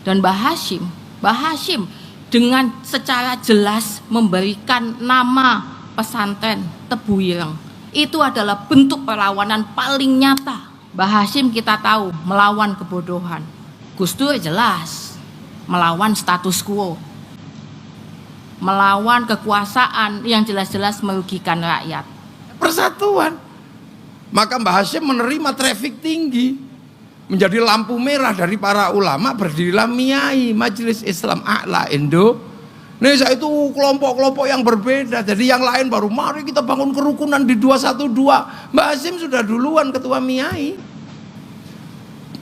Dan Mbah Hashim dengan secara jelas memberikan nama pesantren Tebu Ireng. Itu adalah bentuk perlawanan paling nyata. Mbah Hashim kita tahu melawan kebodohan. Gus Dur jelas melawan status quo, melawan kekuasaan yang jelas-jelas merugikan rakyat. Persatuan. Maka Mbah Hashim menerima traffic tinggi, menjadi lampu merah dari para ulama. Berdirilah MIAI, Majelis Islam A'la Indonesia. Itu kelompok-kelompok yang berbeda. Jadi yang lain baru mari kita bangun kerukunan di 212. Mbah Hashim sudah duluan ketua MIAI.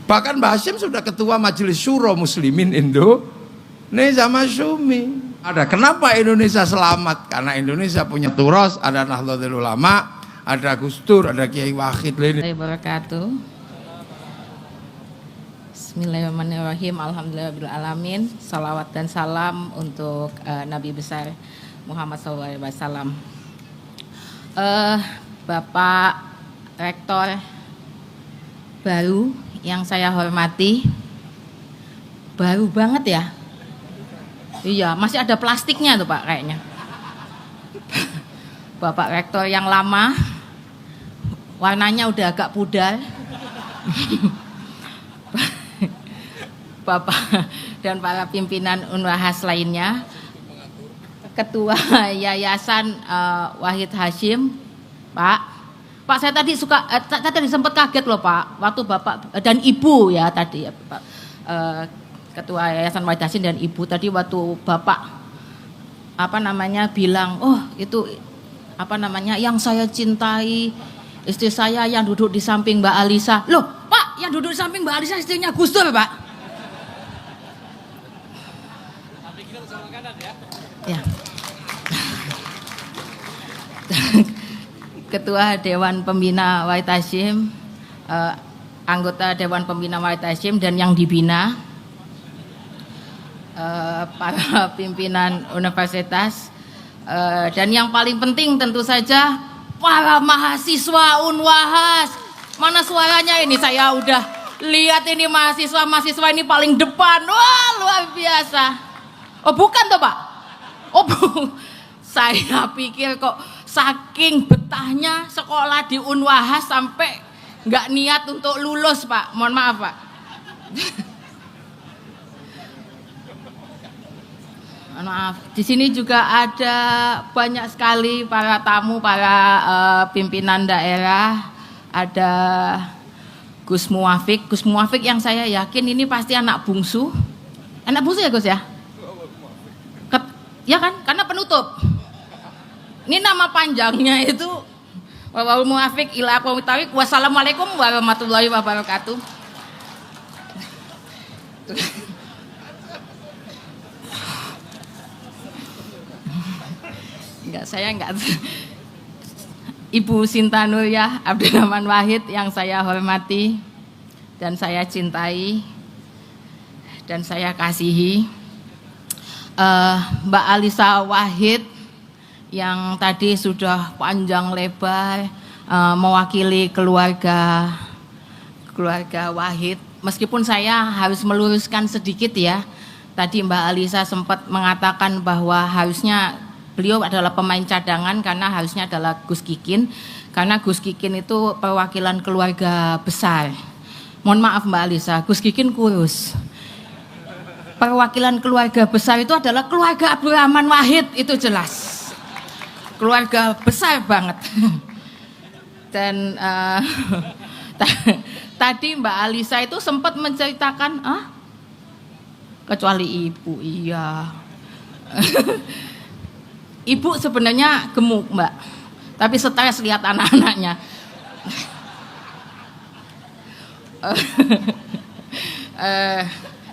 Bahkan Mbah Hashim sudah ketua Majelis Syuro Muslimin Indonesia Masyumi. Ada kenapa Indonesia selamat? Karena Indonesia punya turos, ada Nahdlatul Ulama, ada Gus Dur, ada Kiai Wahid. Wabarakatuh. Bismillahirrahmanirrahim. Alhamdulillahirrahmanirrahim. Salawat dan salam untuk Nabi besar Muhammad SAW. Bapak Rektor baru yang saya hormati, baru banget ya. Iya, masih ada plastiknya tuh Pak kayaknya. Bapak Rektor yang lama, warnanya udah agak pudar. Bapak dan para pimpinan Unwahas lainnya, Ketua Yayasan Wahid Hashim, Pak saya tadi tadi sempat kaget loh Pak, waktu Bapak dan Ibu ya tadi ya Pak, Ketua Yayasan Wahid Hashim dan Ibu tadi waktu Bapak bilang, oh itu yang saya cintai istri saya yang duduk di samping Mbak Alisa. Loh Pak, yang duduk di samping Mbak Alisa istrinya Gus Dur Pak. Ya. Ketua Dewan Pembina Wahid Hashim, anggota Dewan Pembina Wahid Hashim dan yang dibina, para pimpinan universitas, dan yang paling penting tentu saja para mahasiswa Unwahas. Mana suaranya ini? Saya udah lihat ini mahasiswa ini paling depan. Wah luar biasa. Oh bukan toh Pak? Oh saya pikir kok saking betahnya sekolah di Unwahas sampai nggak niat untuk lulus Pak. Mohon maaf Pak. Maaf. Di sini juga ada banyak sekali para tamu, para pimpinan daerah. Ada Gus Muwafiq. Gus Muwafiq yang saya yakin ini pasti anak bungsu. Anak bungsu ya Gus ya? Ya kan? Karena penutup. Ini nama panjangnya itu Wawul Muwafiq ila aqwamit thariq. Wassalamualaikum warahmatullahi wabarakatuh. Saya enggak. Ibu Sinta Nuryah Abdurrahman Wahid yang saya hormati dan saya cintai dan saya kasihi, Mbak Alisa Wahid yang tadi sudah panjang lebar mewakili keluarga Wahid. Meskipun saya harus meluruskan sedikit ya, tadi Mbak Alisa sempat mengatakan bahwa harusnya beliau adalah pemain cadangan karena harusnya adalah Gus Kikin, karena Gus Kikin itu perwakilan keluarga besar. Mohon maaf Mbak Alisa, Gus Kikin kurus. Perwakilan keluarga besar itu adalah keluarga Abdurrahman Wahid, itu jelas. Keluarga besar banget. Dan tadi Mbak Alisa itu sempat menceritakan, kecuali Ibu, iya. Ibu sebenarnya gemuk Mbak, tapi stres lihat anak-anaknya.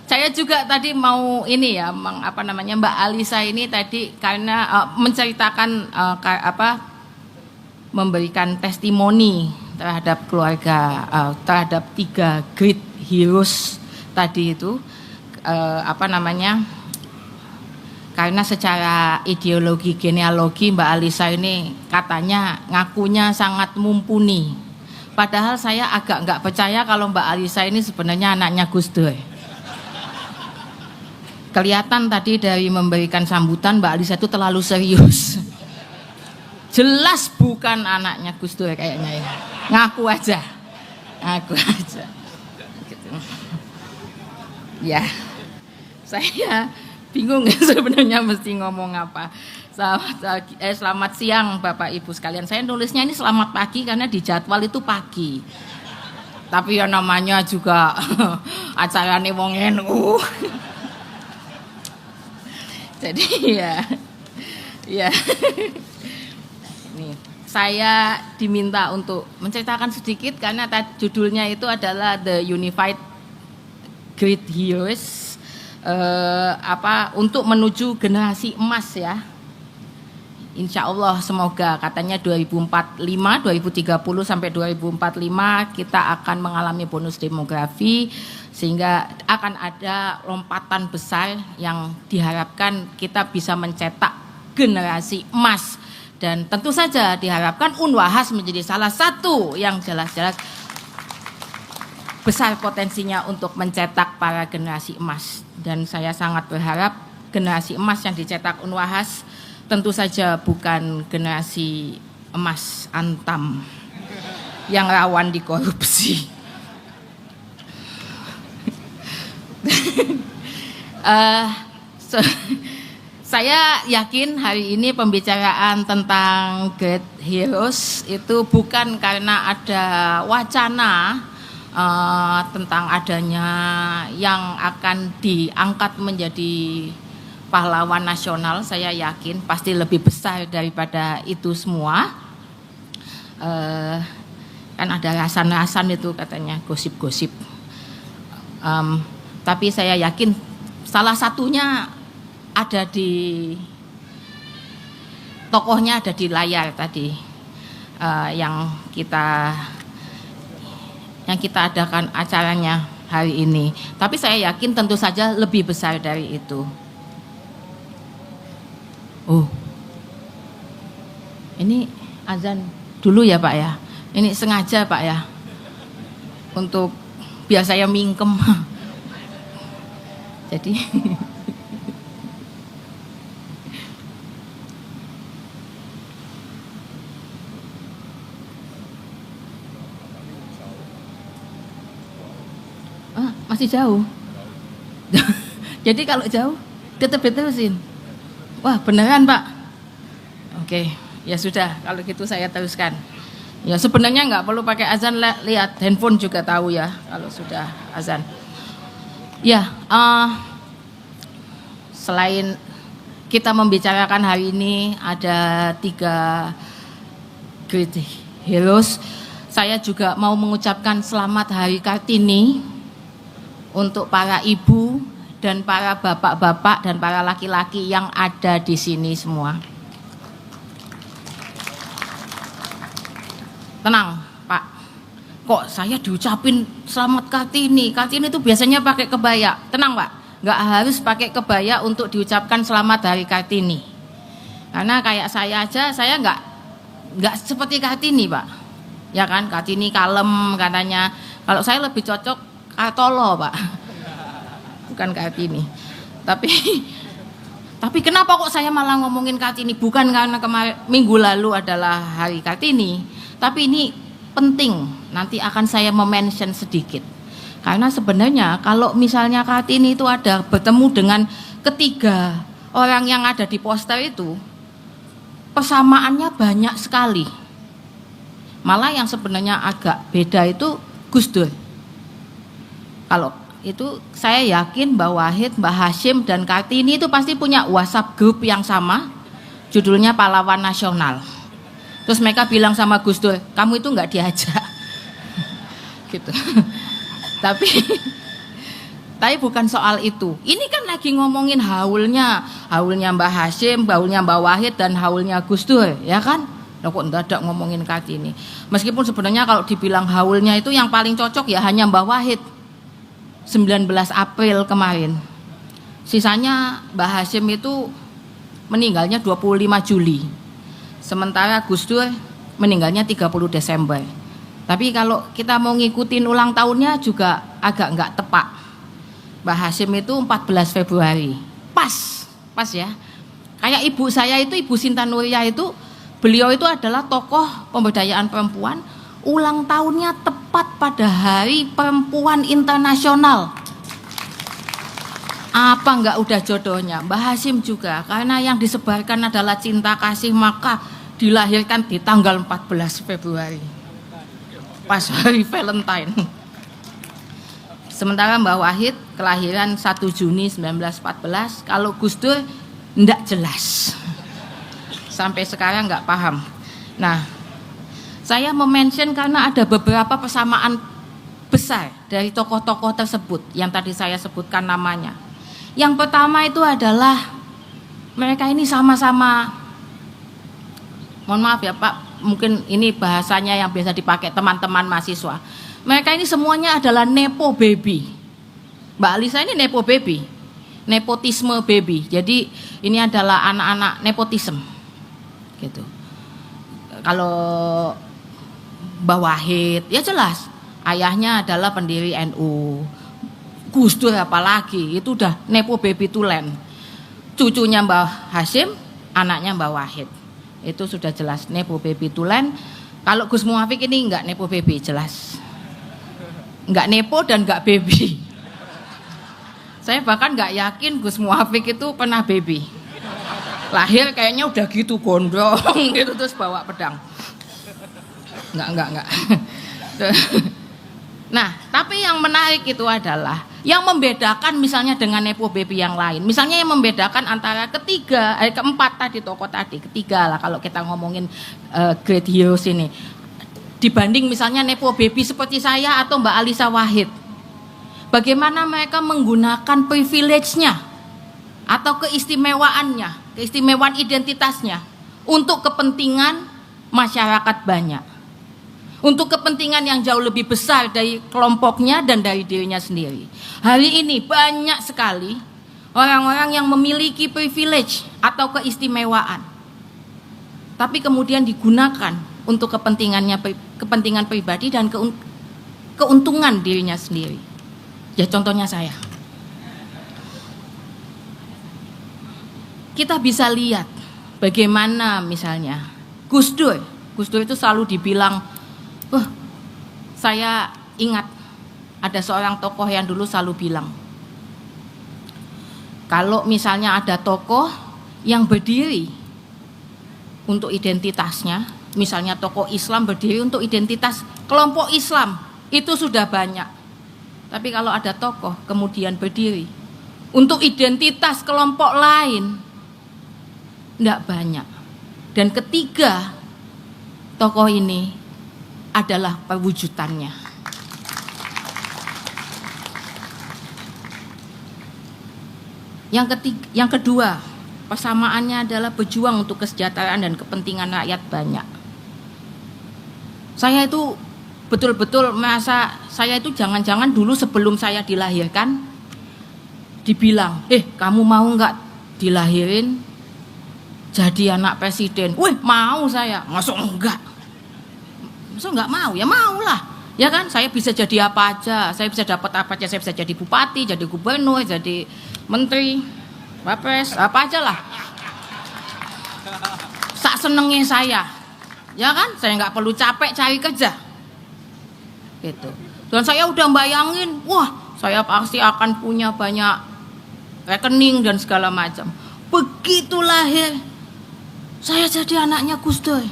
Saya juga tadi mau ini ya, Mbak Alisa ini tadi karena menceritakan memberikan testimoni terhadap keluarga, terhadap 3 great heroes tadi itu, karena secara ideologi genealogi Mbak Alisa ini katanya ngakunya sangat mumpuni. Padahal saya agak nggak percaya kalau Mbak Alisa ini sebenarnya anaknya Gus Dur. kelihatan tadi dari memberikan sambutan Mbak Alisa itu terlalu serius. Jelas bukan anaknya Gus Dur kayaknya ya. Ngaku aja. Gitu. Ya, saya bingung sebenarnya mesti ngomong apa. Selamat siang Bapak Ibu sekalian. Saya nulisnya ini selamat pagi karena di jadwal itu pagi. Tapi ya namanya juga acarane wong NU. Jadi ya. Nih, saya diminta untuk menceritakan sedikit karena judulnya itu adalah The Unified Great Heroes, untuk menuju generasi emas ya. Insya Allah semoga katanya 2045, 2030 sampai 2045 kita akan mengalami bonus demografi sehingga akan ada lompatan besar yang diharapkan kita bisa mencetak generasi emas. Dan tentu saja diharapkan Unwahas menjadi salah satu yang jelas-jelas besar potensinya untuk mencetak para generasi emas. Dan saya sangat berharap generasi emas yang dicetak Unwahas tentu saja bukan generasi emas Antam yang rawan dikorupsi. Saya yakin hari ini pembicaraan tentang Great Heroes itu bukan karena ada wacana tentang adanya yang akan diangkat menjadi pahlawan nasional. Saya yakin pasti lebih besar daripada itu semua. Kan ada rasan-rasan itu katanya gosip-gosip. Tapi saya yakin salah satunya ada di tokohnya ada di layar tadi yang kita adakan acaranya hari ini. Tapi saya yakin tentu saja lebih besar dari itu. Oh, ini azan dulu ya Pak ya. Ini sengaja Pak ya, untuk biar saya mingkem. Jadi masih jauh. Jadi kalau jauh diterusin. Wah beneran Pak. Oke, ya sudah kalau gitu saya teruskan. Ya sebenarnya nggak perlu pakai azan, lihat handphone juga tahu ya kalau sudah azan. Ya, selain kita membicarakan hari ini ada 3 Great Heroes, saya juga mau mengucapkan selamat Hari Kartini untuk para ibu dan para bapak-bapak dan para laki-laki yang ada di sini semua. Tenang Pak, kok saya diucapin selamat Kartini. Kartini itu biasanya pakai kebaya. Tenang Pak, nggak harus pakai kebaya untuk diucapkan selamat Hari Kartini. Karena kayak saya aja, saya nggak seperti Kartini Pak. Ya kan, Kartini kalem katanya. Kalau saya lebih cocok Kartolo Pak, bukan Kartini. Tapi kenapa kok saya malah ngomongin Kartini? Bukan karena minggu lalu adalah Hari Kartini, tapi ini penting. Nanti akan saya mention sedikit. Karena sebenarnya kalau misalnya Kartini itu ada bertemu dengan ketiga orang yang ada di poster itu, persamaannya banyak sekali. Malah yang sebenarnya agak beda itu Gus Dur. Kalau itu saya yakin Mbak Wahid, Mbak Hashim dan Kartini itu pasti punya WhatsApp grup yang sama, judulnya Pahlawan Nasional. Terus mereka bilang sama Gus Dur, kamu itu nggak diajak, gitu. Tapi bukan soal itu. Ini kan lagi ngomongin haulnya Mbak Hashim, haulnya Mbak Wahid dan haulnya Gus Dur, ya kan? Loh kok mendadak ngomongin Kartini. Meskipun sebenarnya kalau dibilang haulnya itu yang paling cocok ya hanya Mbak Wahid. 19 April kemarin. Sisanya Mbah Hashim itu meninggalnya 25 Juli. Sementara Gus Dur meninggalnya 30 Desember. Tapi kalau kita mau ngikutin ulang tahunnya juga agak nggak tepat. Mbah Hasyim itu 14 Februari. Pas ya. Kayak ibu saya itu, Ibu Sinta Nuria itu, beliau itu adalah tokoh pemberdayaan perempuan, ulang tahunnya tepat pada Hari Perempuan Internasional. Apa enggak udah jodohnya? Mbah Hasyim juga, karena yang disebarkan adalah cinta kasih, maka dilahirkan di tanggal 14 Februari. Pas hari Valentine. Sementara Mbah Wahid kelahiran 1 Juni 1914, kalau Gus Dur enggak jelas. Sampai sekarang enggak paham. Nah, saya memention karena ada beberapa persamaan besar dari tokoh-tokoh tersebut yang tadi saya sebutkan namanya. Yang pertama itu adalah mereka ini sama-sama, mohon maaf ya Pak, mungkin ini bahasanya yang biasa dipakai teman-teman mahasiswa. Mereka ini semuanya adalah nepo baby. Mbak Alisa ini nepo baby, nepotisme baby. Jadi ini adalah anak-anak nepotisme, gitu. Kalau Mbah Wahid, ya jelas ayahnya adalah pendiri NU. Gus Dur apalagi, itu udah nepo baby tulen. Cucunya Mbah Hasyim, anaknya Mbah Wahid. Itu sudah jelas nepo baby tulen. Kalau Gus Muafik ini enggak nepo baby, jelas. Enggak nepo dan enggak baby. Saya bahkan enggak yakin Gus Muafik itu pernah baby. Lahir kayaknya udah gitu gondrong gitu terus bawa pedang. Enggak. Nah, tapi yang menarik itu adalah yang membedakan misalnya dengan nepo baby yang lain. Misalnya yang membedakan antara keempat tadi tokoh tadi, ketiga lah kalau kita ngomongin great heroes ini. Dibanding misalnya nepo baby seperti saya atau Mbak Alisa Wahid. Bagaimana mereka menggunakan privilege-nya atau keistimewaannya, keistimewaan identitasnya untuk kepentingan masyarakat banyak. Untuk kepentingan yang jauh lebih besar dari kelompoknya dan dari dirinya sendiri. Hari ini banyak sekali orang-orang yang memiliki privilege atau keistimewaan, tapi kemudian digunakan untuk kepentingan pribadi dan keuntungan dirinya sendiri. Ya contohnya saya. Kita bisa lihat bagaimana misalnya Gus Dur itu selalu dibilang, saya ingat ada seorang tokoh yang dulu selalu bilang, kalau misalnya ada tokoh yang berdiri untuk identitasnya, misalnya tokoh Islam berdiri untuk identitas kelompok Islam, itu sudah banyak. Tapi kalau ada tokoh kemudian berdiri untuk identitas kelompok lain, tidak banyak. Dan ketiga tokoh ini adalah perwujudannya. Yang kedua, persamaannya adalah berjuang untuk kesejahteraan dan kepentingan rakyat banyak. Saya itu betul-betul merasa, saya itu jangan-jangan dulu sebelum saya dilahirkan dibilang, kamu mau nggak dilahirin jadi anak presiden? Mau saya. Masuk enggak? Masuk enggak mau? Ya maulah. Ya kan, saya bisa jadi apa aja, saya bisa dapat apa aja, saya bisa jadi bupati, jadi gubernur, jadi menteri, wapres, apa aja lah. Sak senengnya saya, ya kan, saya nggak perlu capek cari kerja, gitu. Dan saya udah bayangin, saya pasti akan punya banyak rekening dan segala macam. Begitu lahir, saya jadi anaknya Gus Dur.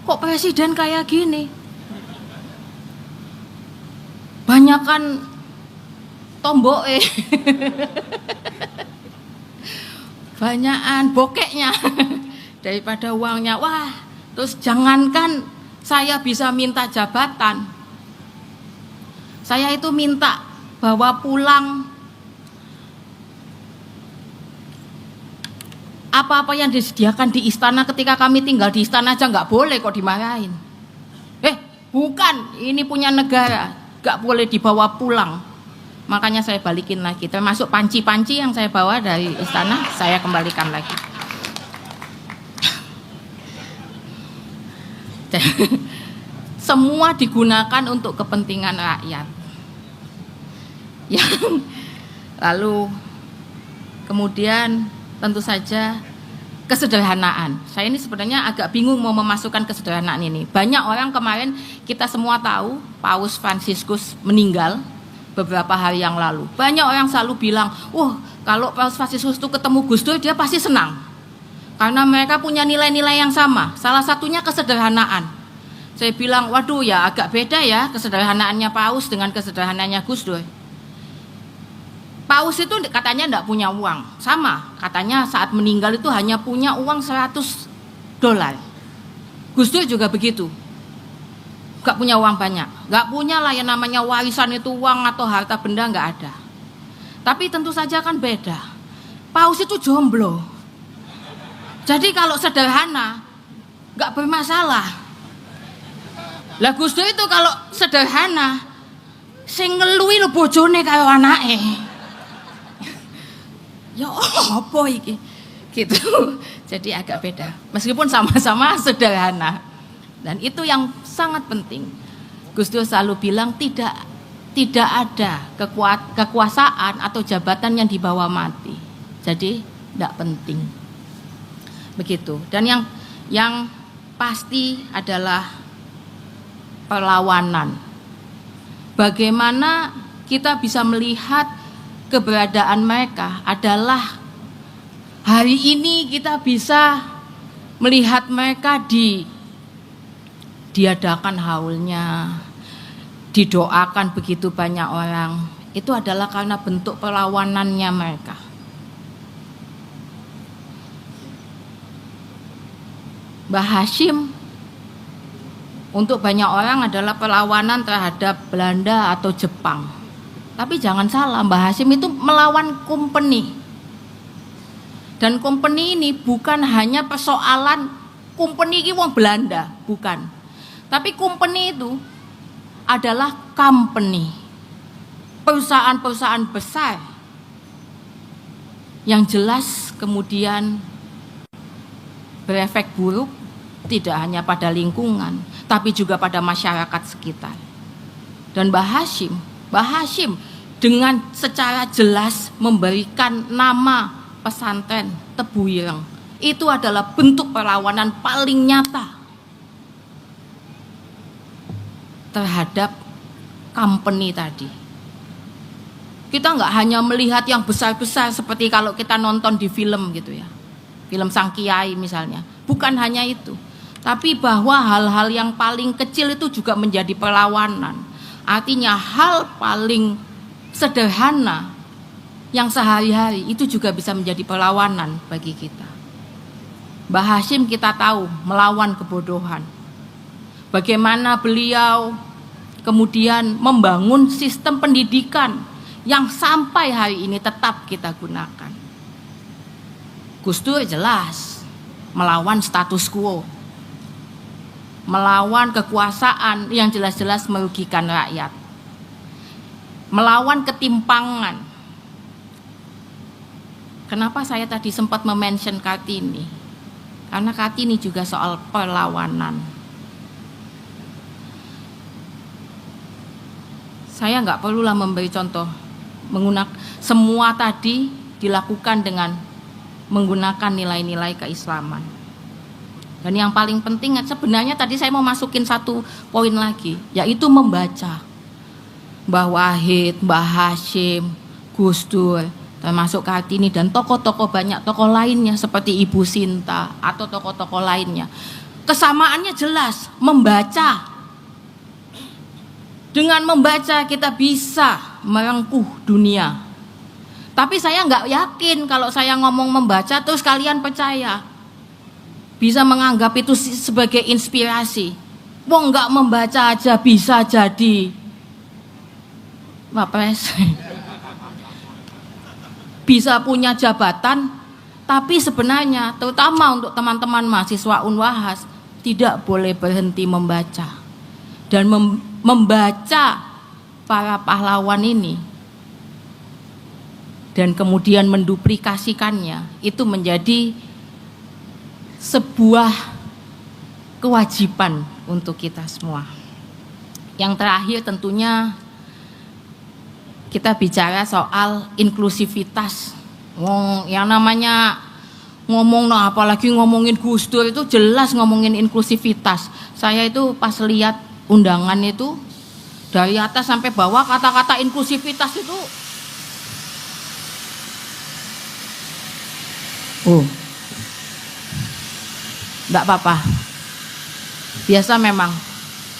Kok presiden kayak gini? Banyakan tombok banyakan bokeknya daripada uangnya. Terus jangankan saya bisa minta jabatan, saya itu minta bawa pulang apa-apa yang disediakan di istana. Ketika kami tinggal di istana aja nggak boleh kok dimarahin. Bukan, ini punya negara, nggak boleh dibawa pulang. Makanya saya balikin lagi, termasuk panci-panci yang saya bawa dari istana, saya kembalikan lagi. Semua digunakan untuk kepentingan rakyat. Yang lalu kemudian tentu saja kesederhanaan. Saya ini sebenarnya agak bingung mau memasukkan kesederhanaan ini. Banyak orang kemarin kita semua tahu Paus Fransiskus meninggal beberapa hari yang lalu. Banyak orang selalu bilang, wah kalau Paus Fransiskus itu ketemu Gus Dur dia pasti senang. Karena mereka punya nilai-nilai yang sama. Salah satunya kesederhanaan. Saya bilang, waduh ya agak beda ya kesederhanaannya Paus dengan kesederhanaannya Gus Dur. Paus itu katanya tidak punya uang. Sama, katanya saat meninggal itu hanya punya uang $100. Gus Dur juga begitu. Gak punya uang banyak. Gak punya lah yang namanya warisan itu uang atau harta benda gak ada. Tapi tentu saja kan beda. Paus itu jomblo. Jadi kalau sederhana gak bermasalah. Lah Gus Dur itu kalau sederhana sing ngeluhi lho bojone karo anake. Ya apa iki? Gitu. Jadi agak beda. Meskipun sama-sama sederhana. Dan itu yang sangat penting. Gus Dur selalu bilang tidak ada kekuasaan atau jabatan yang dibawa mati. Jadi tidak penting. Begitu. Dan yang pasti adalah perlawanan. Bagaimana kita bisa melihat keberadaan mereka adalah hari ini kita bisa melihat mereka diadakan haulnya, didoakan begitu banyak orang. Itu adalah karena bentuk perlawanannya mereka. Mbah Hashim untuk banyak orang adalah perlawanan terhadap Belanda atau Jepang. Tapi jangan salah, Mbah Hashim itu melawan company. Dan company ini bukan hanya persoalan company ini wong Belanda, bukan. Tapi company itu adalah company. Perusahaan-perusahaan besar yang jelas kemudian berefek buruk tidak hanya pada lingkungan, tapi juga pada masyarakat sekitar. Dan Mbah Hashim dengan secara jelas memberikan nama pesantren Tebu Ireng. Itu adalah bentuk perlawanan paling nyata terhadap company tadi. Kita nggak hanya melihat yang besar-besar seperti kalau kita nonton di film gitu ya. Film Sang Kiai misalnya. Bukan hanya itu. Tapi bahwa hal-hal yang paling kecil itu juga menjadi perlawanan. Artinya hal paling sederhana yang sehari-hari itu juga bisa menjadi perlawanan bagi kita. Mbah Hashim kita tahu melawan kebodohan. Bagaimana beliau kemudian membangun sistem pendidikan yang sampai hari ini tetap kita gunakan. Gus Dur jelas melawan status quo, melawan kekuasaan yang jelas-jelas merugikan rakyat, melawan ketimpangan. Kenapa saya tadi sempat memention Kartini? Karena Kartini juga soal perlawanan. Saya nggak perlulah memberi contoh, menggunakan semua tadi dilakukan dengan menggunakan nilai-nilai keislaman. Dan yang paling penting sebenarnya tadi saya mau masukin satu poin lagi, yaitu membaca. Mbah Wahid, Mbah Hashim, Gus Dur, termasuk Kartini dan tokoh-tokoh banyak tokoh lainnya seperti Ibu Sinta atau tokoh-tokoh lainnya. Kesamaannya jelas, membaca. Dengan membaca kita bisa merengkuh dunia. Tapi saya nggak yakin kalau saya ngomong membaca terus kalian percaya. Bisa menganggap itu sebagai inspirasi. Wong nggak membaca aja bisa jadi Wapres. Bisa punya jabatan, tapi sebenarnya terutama untuk teman-teman mahasiswa Unwahas tidak boleh berhenti membaca. Dan membaca para pahlawan ini dan kemudian menduplikasikannya itu menjadi sebuah kewajiban untuk kita semua. Yang terakhir tentunya kita bicara soal inklusivitas. Yang namanya ngomong, nah apalagi ngomongin Gus Dur itu jelas ngomongin inklusivitas. Saya itu pas lihat undangan itu dari atas sampai bawah kata-kata inklusivitas itu enggak apa-apa. Biasa memang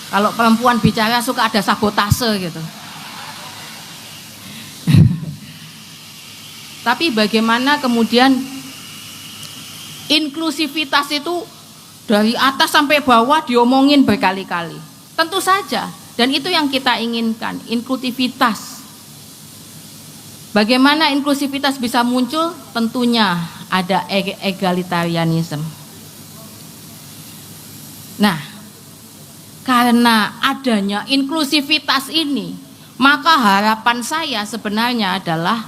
kalau perempuan bicara suka ada sabotase gitu. Tapi bagaimana kemudian inklusivitas itu dari atas sampai bawah diomongin berkali-kali. Tentu saja, dan itu yang kita inginkan, inklusivitas. Bagaimana inklusivitas bisa muncul? Tentunya ada egalitarianism. Nah, karena adanya inklusivitas ini, maka harapan saya sebenarnya adalah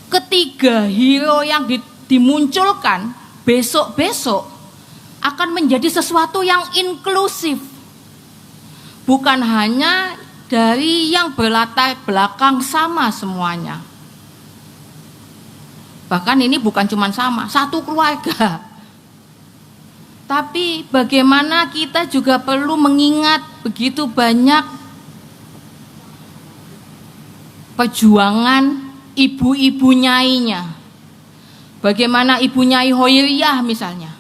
ketiga hero yang dimunculkan besok-besok akan menjadi sesuatu yang inklusif. Bukan hanya dari yang berlatar belakang sama semuanya. Bahkan ini bukan cuma sama, satu keluarga. Tapi bagaimana kita juga perlu mengingat begitu banyak perjuangan ibu-ibu nyainya. Bagaimana ibu Nyai Hoiriyah misalnya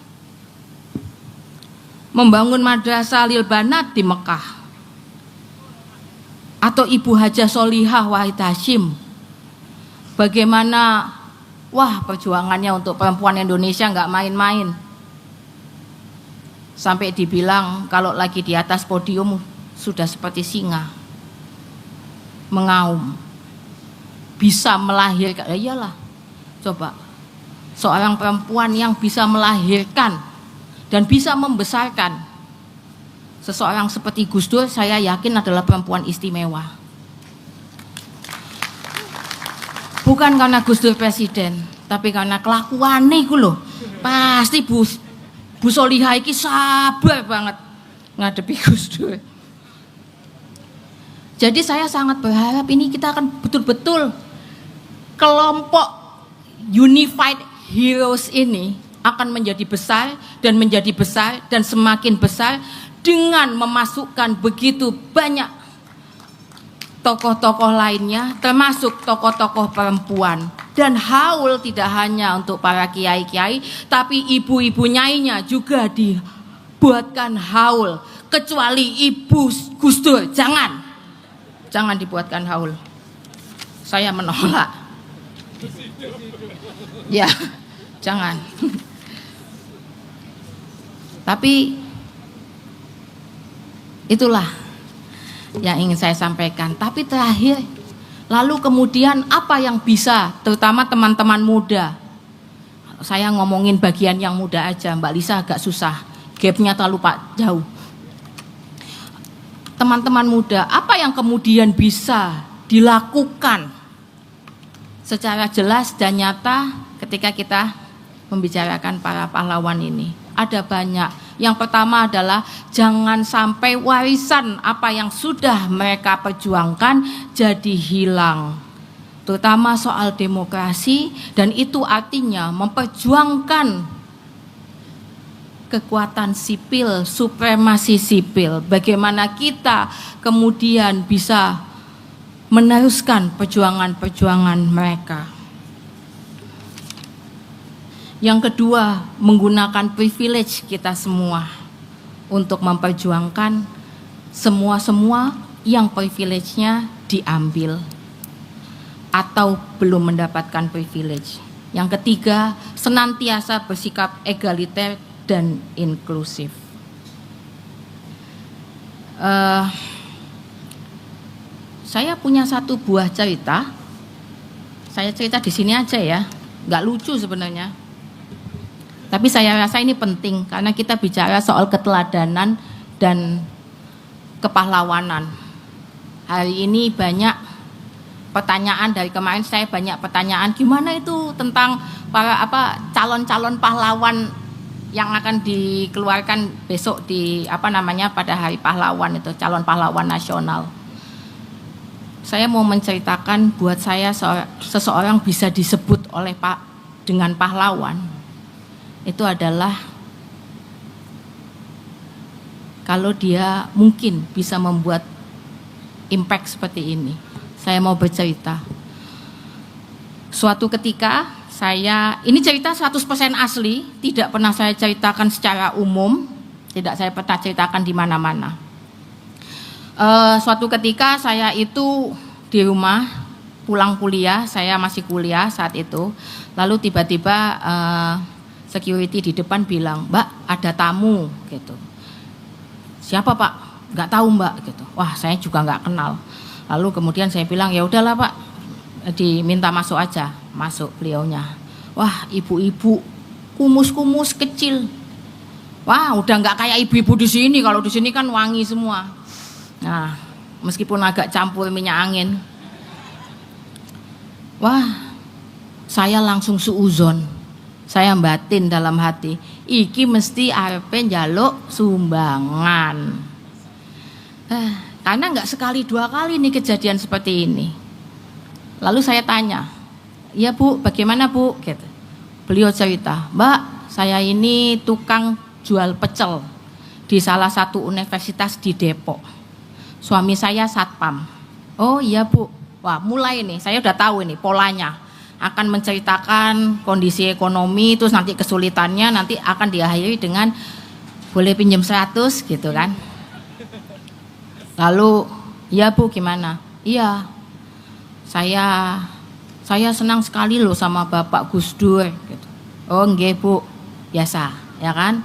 membangun madrasah Lil Banat di Mekah, atau ibu Hajah Solihah Wahid Hashim. Bagaimana perjuangannya untuk perempuan Indonesia nggak main-main. Sampai dibilang kalau lagi di atas podium sudah seperti singa mengaum. Bisa melahirkan, iyalah. Coba, seorang perempuan yang bisa melahirkan dan bisa membesarkan seseorang seperti Gus Dur, saya yakin adalah perempuan istimewa. Bukan karena Gus Dur presiden, tapi karena kelakuannya itu loh. Pasti Bu Solihah iki sabar banget ngadepi Gus Dur. Jadi saya sangat berharap ini kita akan betul-betul kelompok unified heroes ini akan menjadi besar dan semakin besar dengan memasukkan begitu banyak tokoh-tokoh lainnya, termasuk tokoh-tokoh perempuan. Dan haul tidak hanya untuk para kiai-kiai, tapi ibu-ibu nyainya juga dibuatkan haul. Kecuali ibu Gus Dur, jangan dibuatkan haul. Saya menolak. Ya, jangan. Tapi itulah yang ingin saya sampaikan. Tapi terakhir, lalu kemudian apa yang bisa, terutama teman-teman muda. Saya ngomongin bagian yang muda aja, Mbak Lisa agak susah, gapnya terlalu jauh. Teman-teman muda, apa yang kemudian bisa dilakukan secara jelas dan nyata ketika kita membicarakan para pahlawan ini? Ada banyak. Yang pertama adalah jangan sampai warisan apa yang sudah mereka perjuangkan jadi hilang. Terutama soal demokrasi, dan itu artinya memperjuangkan kekuatan sipil, supremasi sipil. Bagaimana kita kemudian bisa meneruskan perjuangan-perjuangan mereka. Yang kedua, menggunakan privilege kita semua untuk memperjuangkan semua yang privilege-nya diambil atau belum mendapatkan privilege. Yang ketiga, senantiasa bersikap egaliter dan inklusif. Saya punya satu buah cerita. Saya cerita di sini aja ya, nggak lucu sebenarnya. Tapi saya rasa ini penting karena kita bicara soal keteladanan dan kepahlawanan. Hari ini banyak pertanyaan, dari kemarin saya banyak pertanyaan gimana itu tentang para calon-calon pahlawan yang akan dikeluarkan besok pada hari pahlawan itu, calon pahlawan nasional. saya mau menceritakan buat saya seseorang bisa disebut oleh Pak dengan pahlawan. Itu adalah kalau dia mungkin bisa membuat impact seperti ini. Saya mau bercerita. Suatu ketika ini cerita 100% asli, tidak pernah saya ceritakan secara umum, tidak saya pernah ceritakan di mana-mana. Suatu ketika saya itu di rumah pulang kuliah, saya masih kuliah saat itu, lalu tiba-tiba security di depan bilang, "Mbak, ada tamu," gitu. "Siapa, Pak?" "Nggak tahu, Mbak," gitu. Wah, saya juga nggak kenal. Lalu kemudian saya bilang, "Ya udahlah, Pak, diminta masuk aja." Masuk beliaunya. Wah, ibu-ibu kumus-kumus kecil. Wah, udah nggak kayak ibu-ibu di sini. Kalau di sini kan wangi semua. Nah, meskipun agak campur minyak angin. Wah, saya langsung suuzon. Saya batin dalam hati, iki mesti arepe njaluk sumbangan. Karena nggak sekali dua kali nih kejadian seperti ini. Lalu saya tanya, "Ya Bu, bagaimana Bu?" Gitu. Beliau cerita, "Mbak, saya ini tukang jual pecel di salah satu universitas di Depok. Suami saya satpam." "Oh iya Bu." Wah, mulai nih, saya udah tahu ini polanya. Akan menceritakan kondisi ekonomi, terus nanti kesulitannya, nanti akan diakhiri dengan boleh pinjam 100 gitu kan. Lalu, "Ya Bu, gimana?" "Iya, saya senang sekali loh sama Bapak Gus Dur." Gitu. "Oh nggih Bu, biasa ya kan,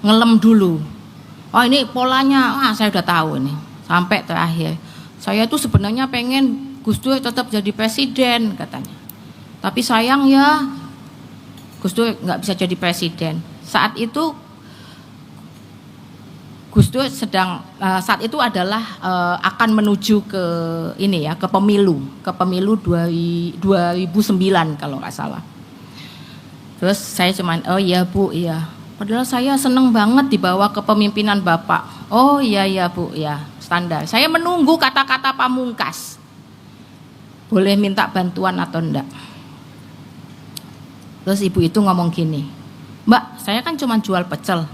ngelem dulu." "Oh ini polanya, saya udah tahu nih." Sampai terakhir, "Saya tuh sebenarnya pengen Gus Dur tetap jadi presiden," katanya. "Tapi sayang ya, Gus Dur nggak bisa jadi presiden." Saat itu Gus Dur saat itu adalah akan menuju ke ini ya, ke pemilu 2009 kalau nggak salah. Terus saya cuman, "Oh iya Bu, iya. Padahal saya seneng banget dibawa ke pemimpinan Bapak." "Oh iya Bu, ya." Standar. Saya menunggu kata-kata pamungkas. Boleh minta bantuan atau enggak? Terus ibu itu ngomong gini, "Mbak, saya kan cuma jual pecel."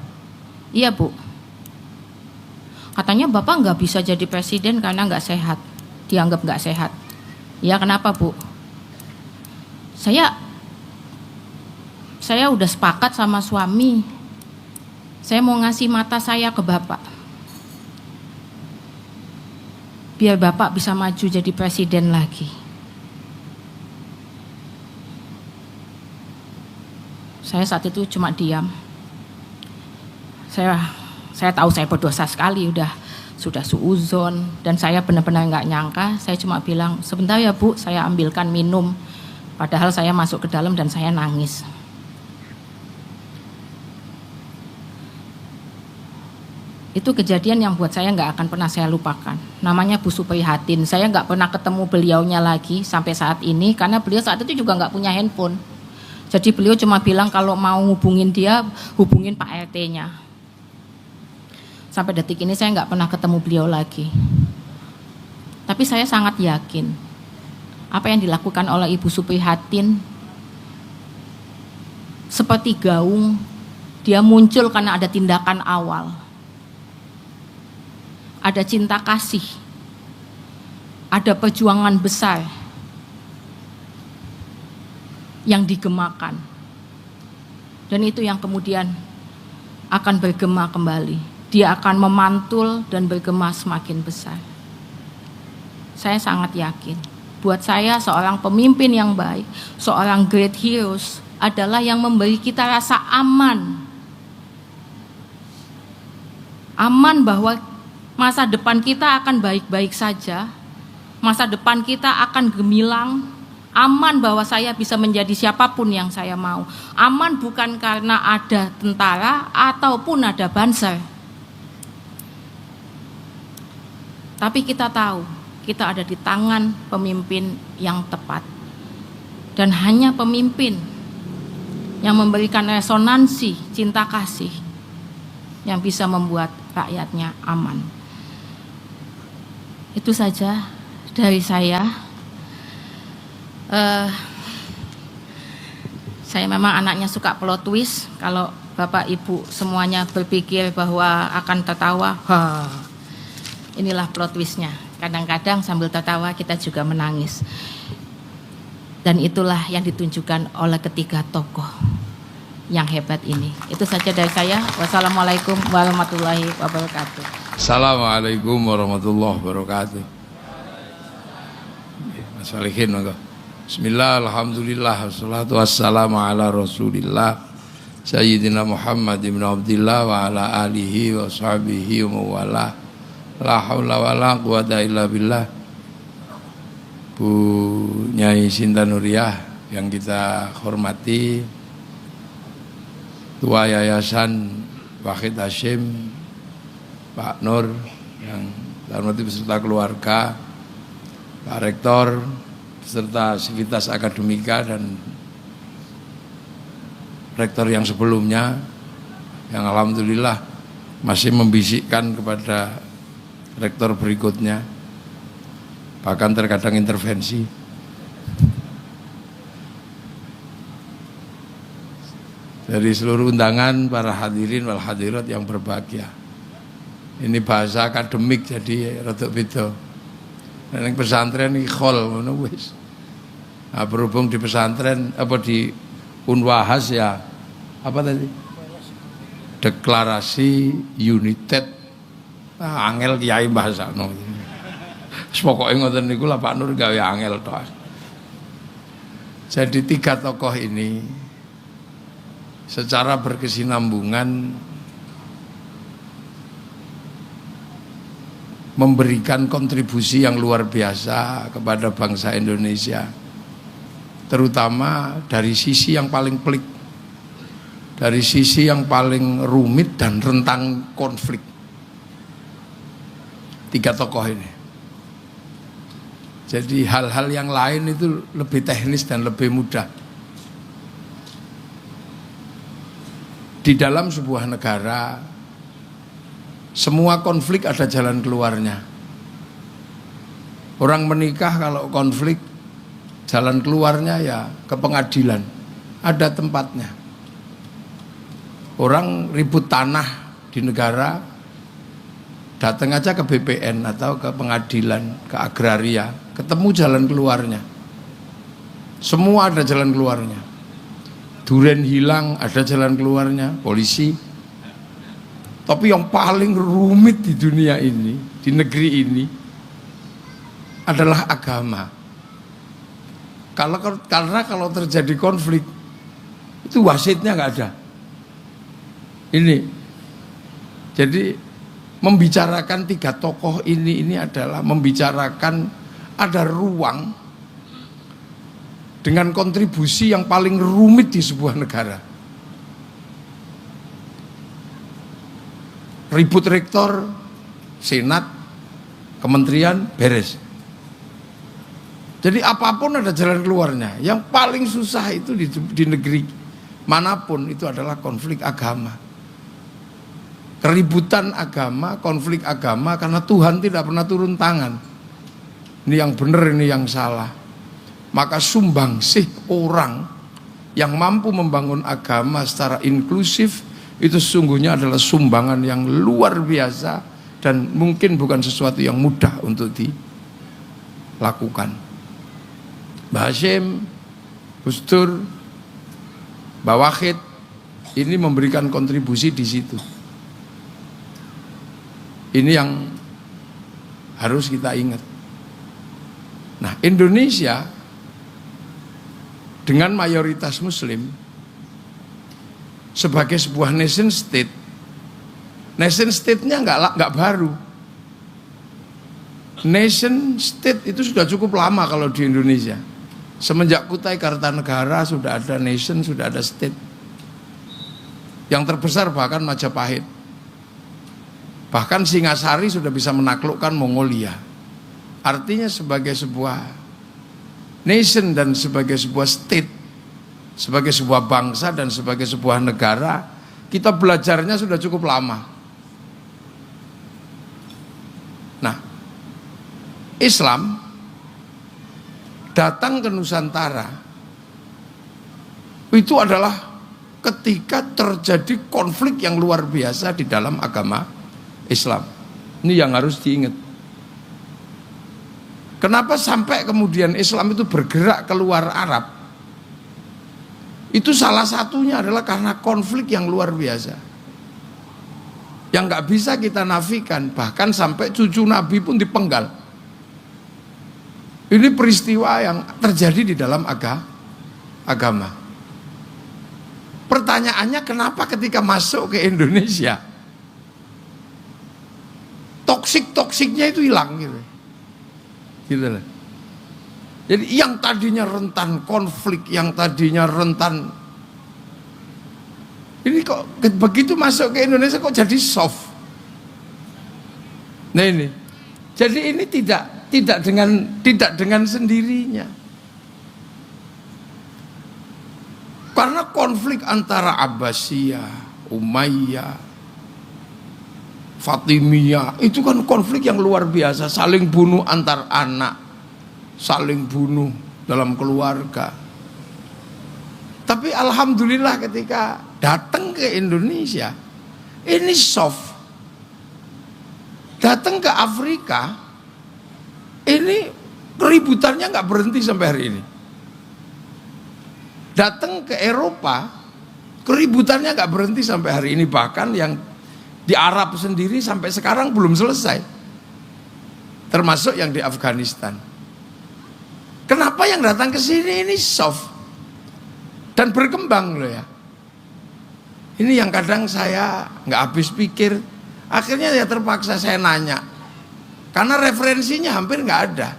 "Iya Bu." "Katanya Bapak nggak bisa jadi presiden karena nggak sehat, dianggap nggak sehat." "Ya kenapa Bu?" Saya udah sepakat sama suami. Saya mau ngasih mata saya ke Bapak. Biar Bapak bisa maju jadi presiden lagi. Saya saat itu cuma diam. Saya tahu saya berdosa sekali, sudah suuzon, dan saya benar-benar nggak nyangka. Saya cuma bilang, "Sebentar ya Bu, saya ambilkan minum." Padahal saya masuk ke dalam dan saya nangis. Itu kejadian yang buat saya nggak akan pernah saya lupakan. Namanya Bu Suprihatin. Saya nggak pernah ketemu beliaunya lagi sampai saat ini, karena beliau saat itu juga nggak punya handphone. Jadi beliau cuma bilang kalau mau hubungin dia, hubungin Pak RT-nya. Sampai detik ini saya nggak pernah ketemu beliau lagi. Tapi saya sangat yakin apa yang dilakukan oleh Ibu Suprihatin seperti gaung, dia muncul karena ada tindakan awal. Ada cinta kasih, ada perjuangan besar yang digemakan, dan itu yang kemudian akan bergema kembali. Dia akan memantul dan bergema semakin besar. Saya sangat yakin, buat saya seorang pemimpin yang baik, seorang great heroes adalah yang memberi kita rasa aman. Aman bahwa masa depan kita akan baik-baik saja, masa depan kita akan gemilang, aman bahwa saya bisa menjadi siapapun yang saya mau. Aman bukan karena ada tentara ataupun ada banser, tapi kita tahu kita ada di tangan pemimpin yang tepat, dan hanya pemimpin yang memberikan resonansi cinta kasih yang bisa membuat rakyatnya aman. Itu saja dari saya memang anaknya suka plot twist. Kalau Bapak Ibu semuanya berpikir bahwa akan tertawa, inilah plot twistnya. Kadang-kadang sambil tertawa kita juga menangis. Dan itulah yang ditunjukkan oleh ketiga tokoh yang hebat ini. Itu saja dari saya. Wassalamualaikum warahmatullahi wabarakatuh. Assalamualaikum warahmatullahi wabarakatuh. Mas Salihin, monggo. Bismillah, alhamdulillah, wassalatu wassalamu ala rasulillah Sayyidina Muhammad ibn Abdillah wa ala alihi wa sahbihi wa mawala. La hawla wa la quwata illa billah. Bu Nyai Sinta Nuriyah yang kita hormati, Ketua Yayasan Wahid Hashim, Pak Nur yang hormati beserta keluarga, Pak Rektor beserta Sivitas Akademika dan rektor yang sebelumnya yang alhamdulillah masih membisikkan kepada rektor berikutnya, bahkan terkadang intervensi. Dari seluruh undangan, para hadirin wal hadirat yang berbahagia. Ini bahasa akademik jadi rada beda. Nek pesantren iki khol ngono wis. Nah, berhubung di pesantren apa di Unwahas ya apa tadi? Deklarasi United. Nah, angel kiai bahasano. Pokoke ngoten niku lah Pak Nur gawe angel tok. Jadi tiga tokoh ini secara berkesinambungan memberikan kontribusi yang luar biasa kepada bangsa Indonesia, terutama dari sisi yang paling pelik, dari sisi yang paling rumit dan rentang konflik. Tiga tokoh ini. Jadi hal-hal yang lain itu lebih teknis dan lebih mudah. Di dalam sebuah negara, semua konflik ada jalan keluarnya. Orang menikah kalau konflik, jalan keluarnya ya ke pengadilan, ada tempatnya. Orang ribut tanah di negara, datang aja ke BPN atau ke pengadilan, ke agraria, ketemu jalan keluarnya. Semua ada jalan keluarnya. Duren hilang, ada jalan keluarnya, polisi. Tapi yang paling rumit di dunia ini, di negeri ini, adalah agama. Karena kalau terjadi konflik, itu wasitnya nggak ada. Ini, jadi membicarakan tiga tokoh ini adalah membicarakan ada ruang dengan kontribusi yang paling rumit di sebuah negara. Ribut rektor, senat, kementerian, beres. Jadi apapun ada jalan keluarnya. Yang paling susah itu di negeri manapun itu adalah konflik agama. Keributan agama, konflik agama karena Tuhan tidak pernah turun tangan. Ini yang benar, ini yang salah. Maka sumbangsih orang yang mampu membangun agama secara inklusif itu sesungguhnya adalah sumbangan yang luar biasa dan mungkin bukan sesuatu yang mudah untuk dilakukan. Mbah Hashim, Gus Dur, Mbah Wahid ini memberikan kontribusi di situ. Ini yang harus kita ingat. Nah, Indonesia dengan mayoritas Muslim sebagai sebuah nation state-nya nggak baru. Nation state itu sudah cukup lama kalau di Indonesia. Semenjak Kutai Kartanegara sudah ada nation, sudah ada state. Yang terbesar bahkan Majapahit. Bahkan Singasari sudah bisa menaklukkan Mongolia. Artinya sebagai sebuah nation dan sebagai sebuah state, sebagai sebuah bangsa dan sebagai sebuah negara, kita belajarnya sudah cukup lama. Nah, Islam datang ke Nusantara itu adalah ketika terjadi konflik yang luar biasa di dalam agama Islam. Ini yang harus diingat. Kenapa sampai kemudian Islam itu bergerak keluar Arab? Itu salah satunya adalah karena konflik yang luar biasa, yang nggak bisa kita nafikan. Bahkan sampai cucu Nabi pun dipenggal. Ini peristiwa yang terjadi di dalam agama. Pertanyaannya, kenapa ketika masuk ke Indonesia toksik-toksiknya itu hilang gitu. Gitu lah. Jadi yang tadinya rentan konflik, yang tadinya rentan, ini kok begitu masuk ke Indonesia kok jadi soft. Nah ini, jadi ini tidak dengan sendirinya. Karena konflik antara Abbasiyah, Umayyah, Fatimiyah itu kan konflik yang luar biasa, saling bunuh antar anak, saling bunuh dalam keluarga. Tapi alhamdulillah ketika datang ke Indonesia ini soft. Datang ke Afrika ini keributannya nggak berhenti sampai hari ini. Datang ke Eropa keributannya nggak berhenti sampai hari ini. Bahkan yang di Arab sendiri sampai sekarang belum selesai, termasuk yang di Afghanistan. Kenapa yang datang ke sini ini soft dan berkembang loh ya. Ini yang kadang saya nggak habis pikir. Akhirnya ya terpaksa saya nanya, karena referensinya hampir nggak ada.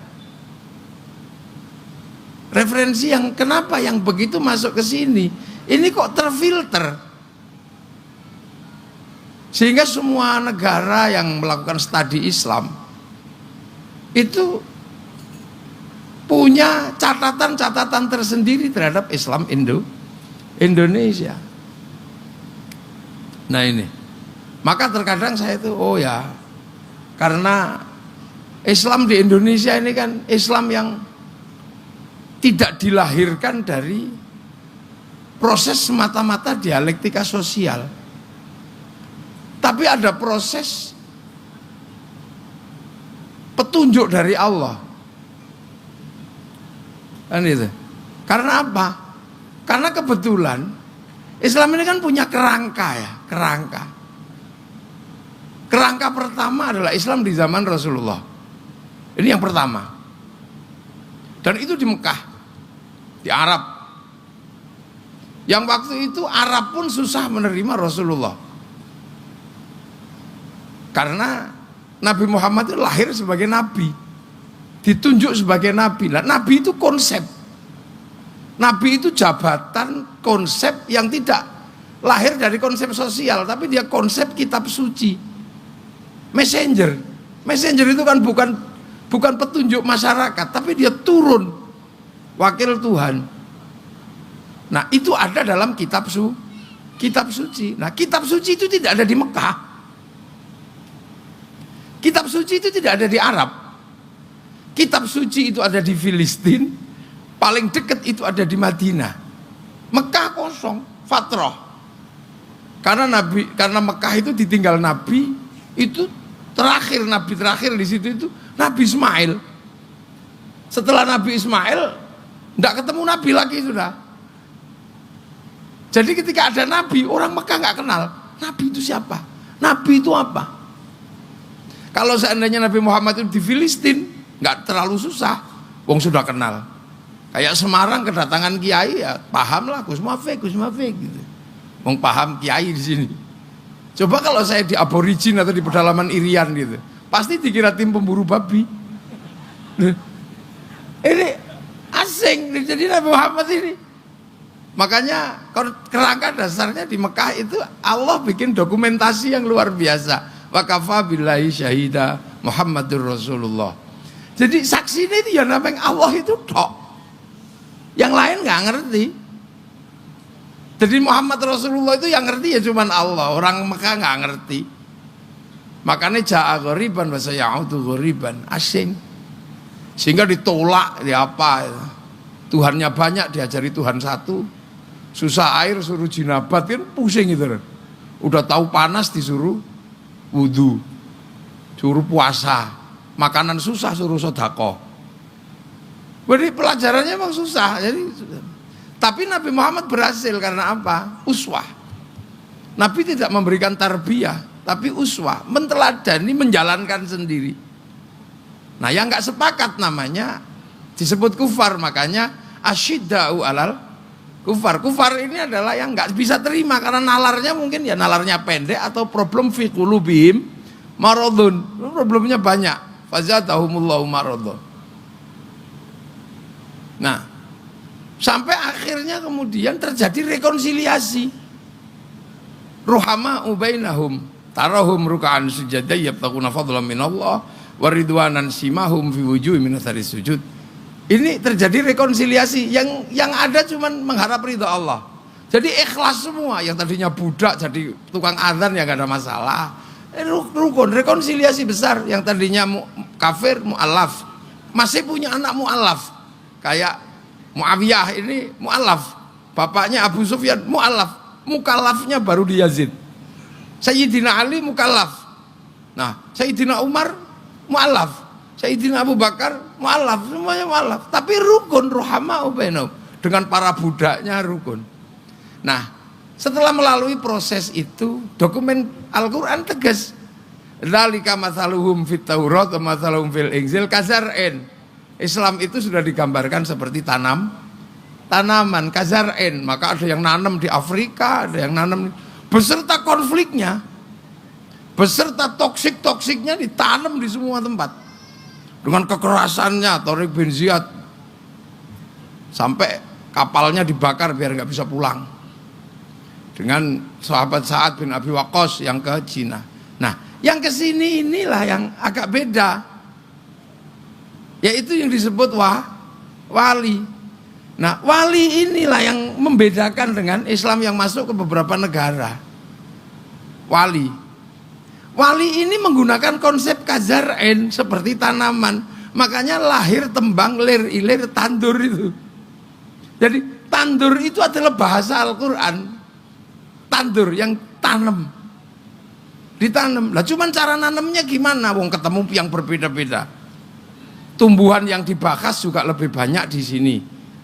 Referensi yang kenapa yang begitu masuk ke sini, ini kok terfilter. Sehingga semua negara yang melakukan studi Islam itu punya catatan-catatan tersendiri terhadap Islam Indonesia. Nah ini, maka terkadang saya itu karena Islam di Indonesia ini kan Islam yang tidak dilahirkan dari proses semata-mata dialektika sosial, tapi ada proses petunjuk dari Allah. Kan itu. Karena apa? Karena kebetulan Islam ini kan punya kerangka ya, kerangka. Kerangka pertama adalah Islam di zaman Rasulullah. Ini yang pertama. Dan itu di Mekah, di Arab. Yang waktu itu Arab pun susah menerima Rasulullah. Karena Nabi Muhammad itu lahir sebagai nabi, ditunjuk sebagai nabi. Nah, nabi itu konsep. Nabi itu jabatan, konsep yang tidak lahir dari konsep sosial, tapi dia konsep kitab suci. Messenger. Messenger itu kan bukan petunjuk masyarakat, tapi dia turun wakil Tuhan. Nah, itu ada dalam kitab suci. Nah, kitab suci itu tidak ada di Mekah. Kitab suci itu tidak ada di Arab. Kitab suci itu ada di Filistin. Paling dekat itu ada di Madinah. Mekah kosong, fatrah. Karena Mekah itu ditinggal Nabi, itu Nabi terakhir di situ itu Nabi Ismail. Setelah Nabi Ismail tidak ketemu Nabi lagi sudah. Jadi ketika ada Nabi, orang Mekah nggak kenal Nabi itu siapa, Nabi itu apa. Kalau seandainya Nabi Muhammad itu di Filistin, nggak terlalu susah, wong sudah kenal. Kayak Semarang kedatangan kiai ya paham lah, Gus Mafik gitu. Wong paham kiai di sini. Coba kalau saya di aborigin atau di pedalaman Irian gitu, pasti dikira tim pemburu babi. Ini asing, jadi Nabi Muhammad ini. Makanya kerangka dasarnya di Mekah itu Allah bikin dokumentasi yang luar biasa. Wa kafa billahi syahida Muhammadur Rasulullah. Jadi saksinya itu ya namanya Allah itu tok. Yang lain nggak ngerti. Jadi Muhammad Rasulullah itu yang ngerti ya cuman Allah. Orang Mekah nggak ngerti. Makanya ja'a ghoriban wa sayaudu ghoriban, asing. Sehingga ditolak ya apa. Tuhannya banyak diajari Tuhan satu. Susah air suruh jinabat kan pusing gitu. Udah tahu panas disuruh wudu. Suruh puasa. Makanan susah suruh sedekah. Jadi pelajarannya memang susah. Tapi Nabi Muhammad berhasil karena apa? Uswah. Nabi tidak memberikan tarbiyah, tapi uswah, menteladani, menjalankan sendiri. Nah, yang nggak sepakat namanya disebut kufar, makanya asyidda'u alal kufar. Kufar ini adalah yang nggak bisa terima karena nalarnya mungkin ya nalarnya pendek atau problem fi qulubihim maradun. Problemnya banyak. Fazadahumullahu maradun. Nah, sampai akhirnya kemudian terjadi rekonsiliasi. Ruhama ubainahum tarahum ruk'an sujada yabtaquna fadlan minallah wa ridwanan simahum fi wujuhihim min athari sujud. Ini terjadi rekonsiliasi yang ada cuman mengharap ridha Allah. Jadi ikhlas semua, yang tadinya budak jadi tukang adzan ya enggak ada masalah. Rukun rekonsiliasi besar, yang tadinya kafir mu'allaf masih punya anak mu'allaf. Kayak Muawiyah ini mu'allaf, bapaknya Abu Sufyan mu'allaf, mukallafnya baru di Yazid. Sayyidina Ali mukallaf. Nah, Sayyidina Umar mu'allaf, Sayyidina Abu Bakar mu'allaf, semuanya mu'allaf. Tapi rukun, ruhama ubainahum, dengan para budaknya rukun. Nah, setelah melalui proses itu, dokumen Al-Quran tegas. Dzalika mathaluhum fit Taurat wa mathaluhum fil Injil kazar'in. Islam itu sudah digambarkan seperti tanaman kazar'in. Maka ada yang nanam di Afrika, ada yang nanam beserta konfliknya, beserta toksik-toksiknya ditanam di semua tempat. Dengan kekerasannya, Tariq bin Ziyad sampai kapalnya dibakar biar nggak bisa pulang. Dengan sahabat Sa'ad bin Abi Waqqas yang ke Cina. Nah, yang kesini inilah yang agak beda, yaitu yang disebut wali. Nah, wali inilah yang membedakan dengan Islam yang masuk ke beberapa negara. Wali ini menggunakan konsep kazar'in seperti tanaman. Makanya lahir tembang lir ilir tandur itu. Jadi tandur itu adalah bahasa Al-Quran. Tandur yang tanam, ditanam. Lah cuman cara nanamnya gimana? Wong ketemu yang berbeda-beda. Tumbuhan yang dibahas juga lebih banyak di sini.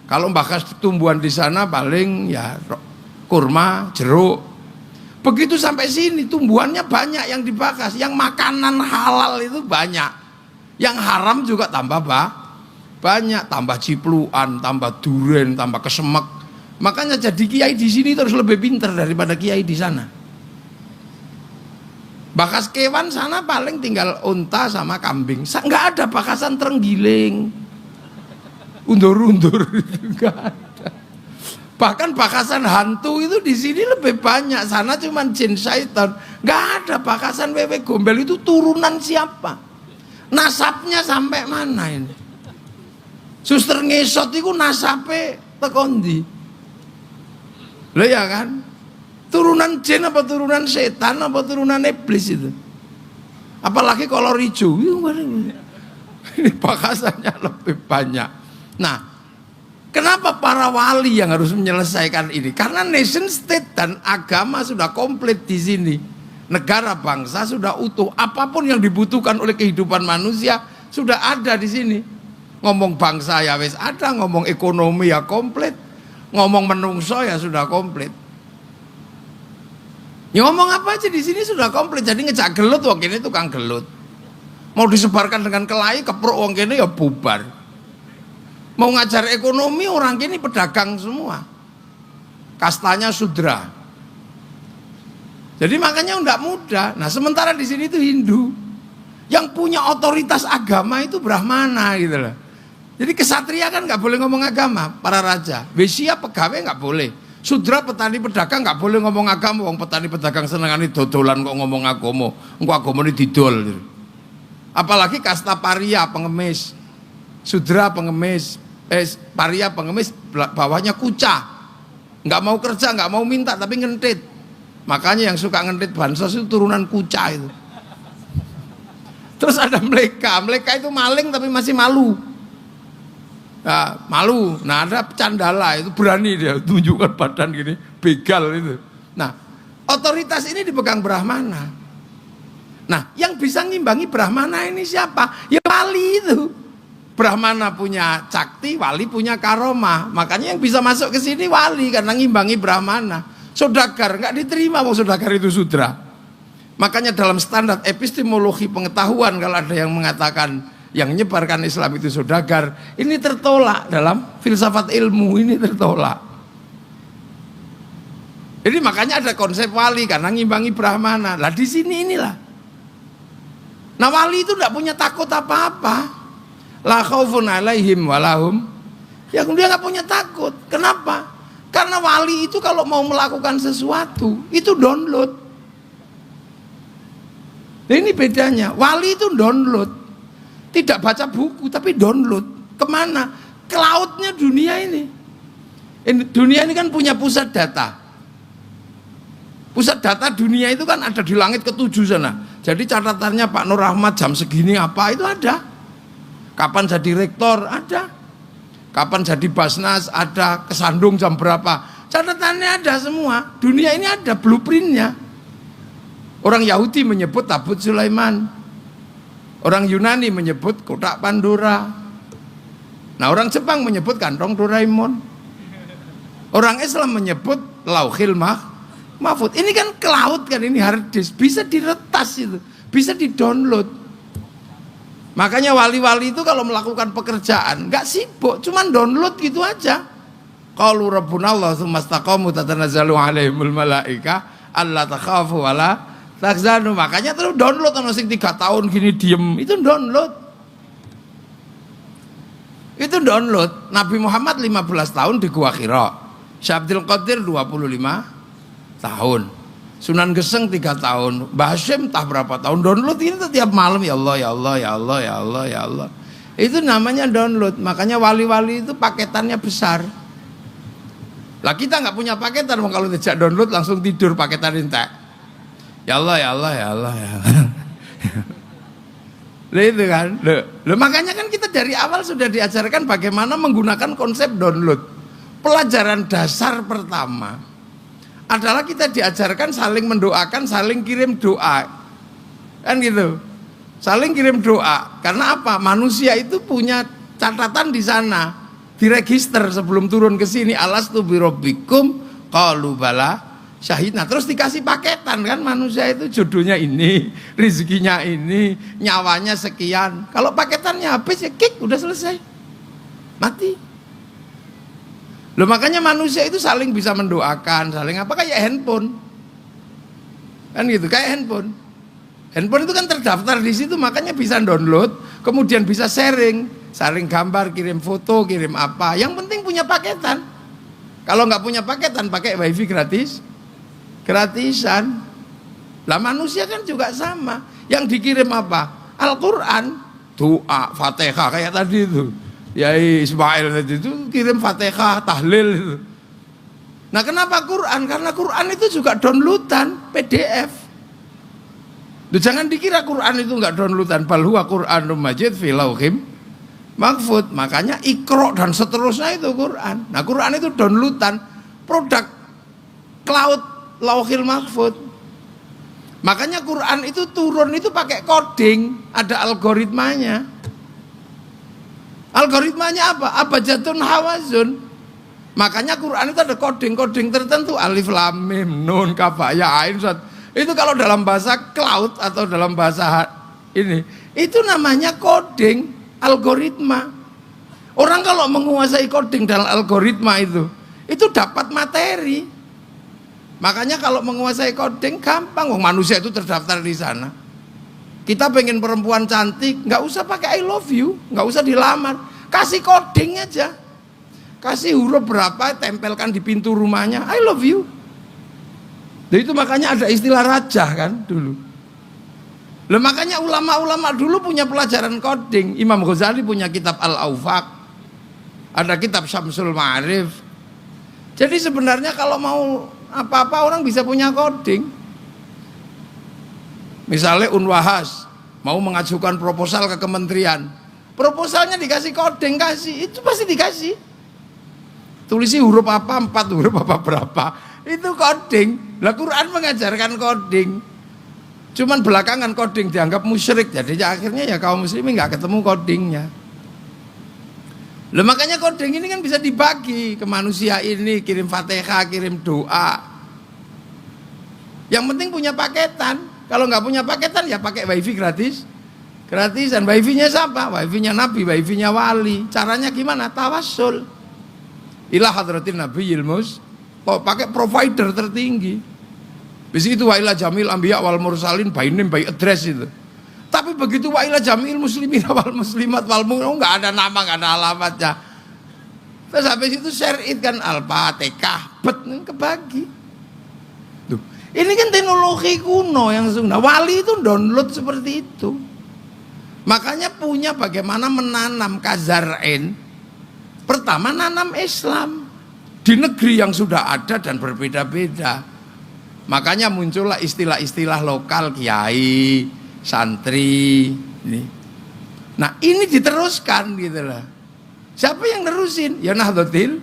Kalau bahas tumbuhan di sana paling ya kurma, jeruk. Begitu sampai sini tumbuhannya banyak yang dibahas. Yang makanan halal itu banyak. Yang haram juga tambah banyak, tambah cipluan, tambah duren, tambah kesemek. Makanya jadi kiai di sini terus lebih pintar daripada kiai di sana. Bakas kewan sana paling tinggal unta sama kambing. Nggak ada bakasan terenggiling, undur-undur itu nggak ada. Bahkan bakasan hantu itu di sini lebih banyak. Sana cuma jin syaitan. Nggak ada bakasan wewe gombel itu turunan siapa? Nasabnya sampai mana ini? Suster ngesot itu nasabnya tekondi. Lah ya kan? Turunan jin apa turunan setan apa turunan iblis itu? Apalagi kalau ricu, ini bakasannya lebih banyak. Nah, kenapa para wali yang harus menyelesaikan ini? Karena nation state dan agama sudah komplit di sini. Negara bangsa sudah utuh. Apapun yang dibutuhkan oleh kehidupan manusia sudah ada di sini. Ngomong bangsa ya wis ada, ngomong ekonomi ya komplit, ngomong menungso ya sudah komplit. Ya ngomong apa aja di sini sudah komplit. Jadi ngejak gelut wong kene tukang gelut. Mau disebarkan dengan kelahi kepruk wong kene ya bubar. Mau ngajar ekonomi orang kene pedagang semua. Kastanya sudra. Jadi makanya enggak mudah. Nah, sementara di sini itu Hindu. Yang punya otoritas agama itu Brahmana gitu loh. Jadi kesatria kan nggak boleh ngomong agama, para raja. Wesya pegawai nggak boleh. Sudra petani pedagang nggak boleh ngomong agama. Wong petani pedagang senengane dodolan kok ngomong agama. Engko agama ini didol. Apalagi kasta paria pengemis, sudra pengemis, paria pengemis bawahnya kuca. Nggak mau kerja, nggak mau minta tapi ngentit. Makanya yang suka ngentit bansos itu turunan kuca itu. Terus ada mereka itu maling tapi masih malu. Nah, malu. Nah, ada candala itu berani dia tunjukkan badan gini, begal itu. Nah, otoritas ini dipegang Brahmana. Nah, yang bisa ngimbangi Brahmana ini siapa? Ya wali itu. Brahmana punya cakti, wali punya karomah. Makanya yang bisa masuk ke sini wali karena ngimbangi Brahmana. Saudagar nggak diterima, mau saudagar itu sudra. Makanya dalam standar epistemologi pengetahuan kalau ada yang mengatakan yang menyebarkan Islam itu saudagar, ini tertolak dalam filsafat ilmu, ini tertolak. Jadi makanya ada konsep wali karena ngimbangi Brahmana. Lah di sini inilah. Nah wali itu tidak punya takut apa-apa. La khaufun alaihim walahum. Ya dia nggak punya takut. Kenapa? Karena wali itu kalau mau melakukan sesuatu itu download. Nah, ini bedanya. Wali itu download. Tidak baca buku tapi download. Kemana? Cloudnya dunia ini. Dunia ini kan punya pusat data. Pusat data dunia itu kan ada di langit ketujuh sana. Jadi catatannya Pak Nur Rahmat jam segini apa itu ada. Kapan jadi rektor ada. Kapan jadi Basnas ada. Kesandung jam berapa. Catatannya ada semua. Dunia ini ada blueprintnya. Orang Yahudi menyebut tabut Sulaiman. Orang Yunani menyebut kotak Pandora. Nah orang Jepang menyebut kantong Doraemon. Orang Islam menyebut Lauhil Mahfud. Ini kan cloud kan, ini hard disk. Bisa diretas itu, bisa di-download. Makanya wali-wali itu kalau melakukan pekerjaan nggak sibuk, cuman download gitu aja. Qalu rabbunallah tsumma istaqamu tatanazzalu alaihimul malaika alla takhafu wala tahzanu. Makanya terus download ono sing 3 tahun gini diem, itu download. Itu download. Nabi Muhammad 15 tahun di Gua Hira. Syekh Abdul Qadir 25 tahun. Sunan Geseng 3 tahun. Mbah Hashim entah berapa tahun. Download ini tuh tiap malam, ya Allah, ya Allah, ya Allah, ya Allah, ya Allah. Itu namanya download. Makanya wali-wali itu paketannya besar. Lah kita nggak punya paketan, kalau tidak download langsung tidur paketan entek. Ya Allah, ya Allah, ya Allah, ya Allah. Lah itu kan. Loh, makanya kan kita dari awal sudah diajarkan bagaimana menggunakan konsep download. Pelajaran dasar pertama adalah kita diajarkan saling mendoakan, saling kirim doa. Kan gitu. Saling kirim doa. Karena apa? Manusia itu punya catatan di sana. Diregister sebelum turun ke sini. Alastu birabbikum qalu bala syahidna. Terus dikasih paketan kan, manusia itu jodohnya ini, rezekinya ini, nyawanya sekian. Kalau paketannya habis ya kick, udah selesai. Mati. Loh makanya manusia itu saling bisa mendoakan, saling apa, kayak handphone. Kan gitu, kayak handphone. Handphone itu kan terdaftar di situ, makanya bisa download, kemudian bisa sharing, saling gambar, kirim foto, kirim apa. Yang penting punya paketan. Kalau nggak punya paketan, pakai wifi gratisan. Lah manusia kan juga sama. Yang dikirim apa? Al-Quran, doa, Fatihah kayak tadi itu. Yai Ismail tadi itu kirim Fatihah, tahlil itu. Nah kenapa Quran? Karena Quran itu juga downloadan PDF. Duh, jangan dikira Quran itu nggak downloadan. Bal huwa Qur'anun Majid fi lauhim mahfud. Makanya Iqra dan seterusnya itu Quran. Nah Quran itu downloadan, produk cloud Lauhil Mahfud. Makanya Quran itu turun itu pakai coding, ada algoritmanya. Algoritmanya apa? Abjadun hawazun. Makanya Quran itu ada coding tertentu, alif lam mim nun kaf ya ain sad. Itu kalau dalam bahasa cloud atau dalam bahasa ini, itu namanya coding, algoritma. Orang kalau menguasai coding dalam algoritma itu dapat materi. Makanya kalau menguasai coding gampang, wong manusia itu terdaftar di sana. Kita pengen perempuan cantik, nggak usah pakai I love you, nggak usah dilamar, kasih coding aja, kasih huruf berapa, tempelkan di pintu rumahnya, I love you. Nah, itu makanya ada istilah raja kan dulu. Lah makanya ulama-ulama dulu punya pelajaran coding. Imam Ghazali punya kitab Al-Awfaq, ada kitab Syamsul Ma'arif. Jadi sebenarnya kalau mau apa-apa orang bisa punya coding. Misalnya Unwahas mau mengajukan proposal ke kementerian. Proposalnya dikasih coding, kasih, itu pasti dikasih. Tulisi huruf apa, 4 huruf apa berapa, itu coding. Lah Quran mengajarkan coding. Cuman belakangan coding dianggap musyrik, jadi akhirnya ya kaum muslimin nggak ketemu codingnya. Lah makanya coding ini kan bisa dibagi ke manusia ini, kirim Fatihah, kirim doa. Yang penting punya paketan. Kalau nggak punya paketan ya pakai wifi gratis. Gratisan. Wifi-nya siapa? Wifi-nya Nabi, wifi-nya wali. Caranya gimana? Tawassul ila hadratin nabiyil mus. Kok pakai provider tertinggi. Bis itu wa ila jamil anbiya wal mursalin by name by address itu. Tapi begitu wa ila jamil muslimin wal muslimat wal mu'min enggak ada nama, enggak ada alamatnya. Terus habis itu share it kan Al-Fatihah, kebagi. Tuh, ini kan teknologi kuno yang sunnah. Wali itu download seperti itu. Makanya punya bagaimana menanam kazar'in. Pertama nanam Islam di negeri yang sudah ada dan berbeda-beda. Makanya muncullah istilah-istilah lokal, kiai, santri. Nah ini diteruskan gitu lah. Siapa yang nerusin? Ya Nahdlatul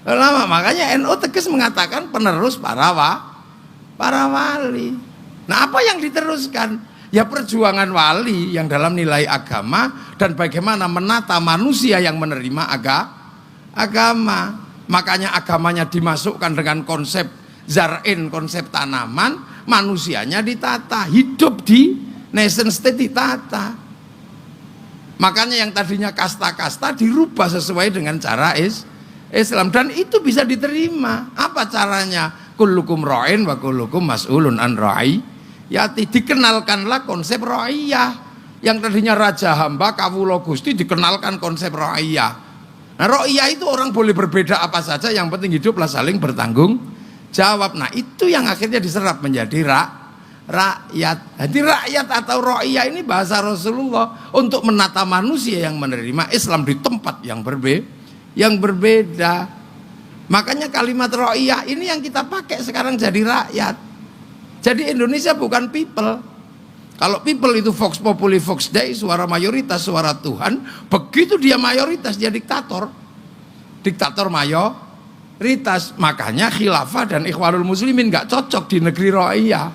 Ulama. Makanya NU tegas mengatakan penerus para wali. Nah apa yang diteruskan? Ya perjuangan wali yang dalam nilai agama dan bagaimana menata manusia yang menerima agama. Makanya agamanya dimasukkan dengan konsep zar'in, konsep tanaman, manusianya ditata, hidup di nation state ditata. Makanya yang tadinya kasta-kasta dirubah sesuai dengan cara Islam dan itu bisa diterima. Apa caranya? Kullukum ra'in wa kullukum mas'ulun an ra'iyati. Dikenalkanlah konsep ra'iyah. Yang tadinya raja hamba kawula Gusti dikenalkan konsep ra'iyah. Nah ra'iyah itu orang boleh berbeda apa saja, yang penting hiduplah saling bertanggung jawab. Nah itu yang akhirnya diserap menjadi rakyat. Jadi rakyat atau ra'iyah ini bahasa Rasulullah untuk menata manusia yang menerima Islam di tempat yang berbeda. Makanya kalimat ra'iyah ini yang kita pakai sekarang jadi rakyat. Jadi Indonesia bukan people. Kalau people itu vox populi vox dei, suara mayoritas suara Tuhan. Begitu dia mayoritas dia diktator. Diktator mayoritas. Makanya khilafah dan ikhwanul muslimin gak cocok di negeri ra'iyah.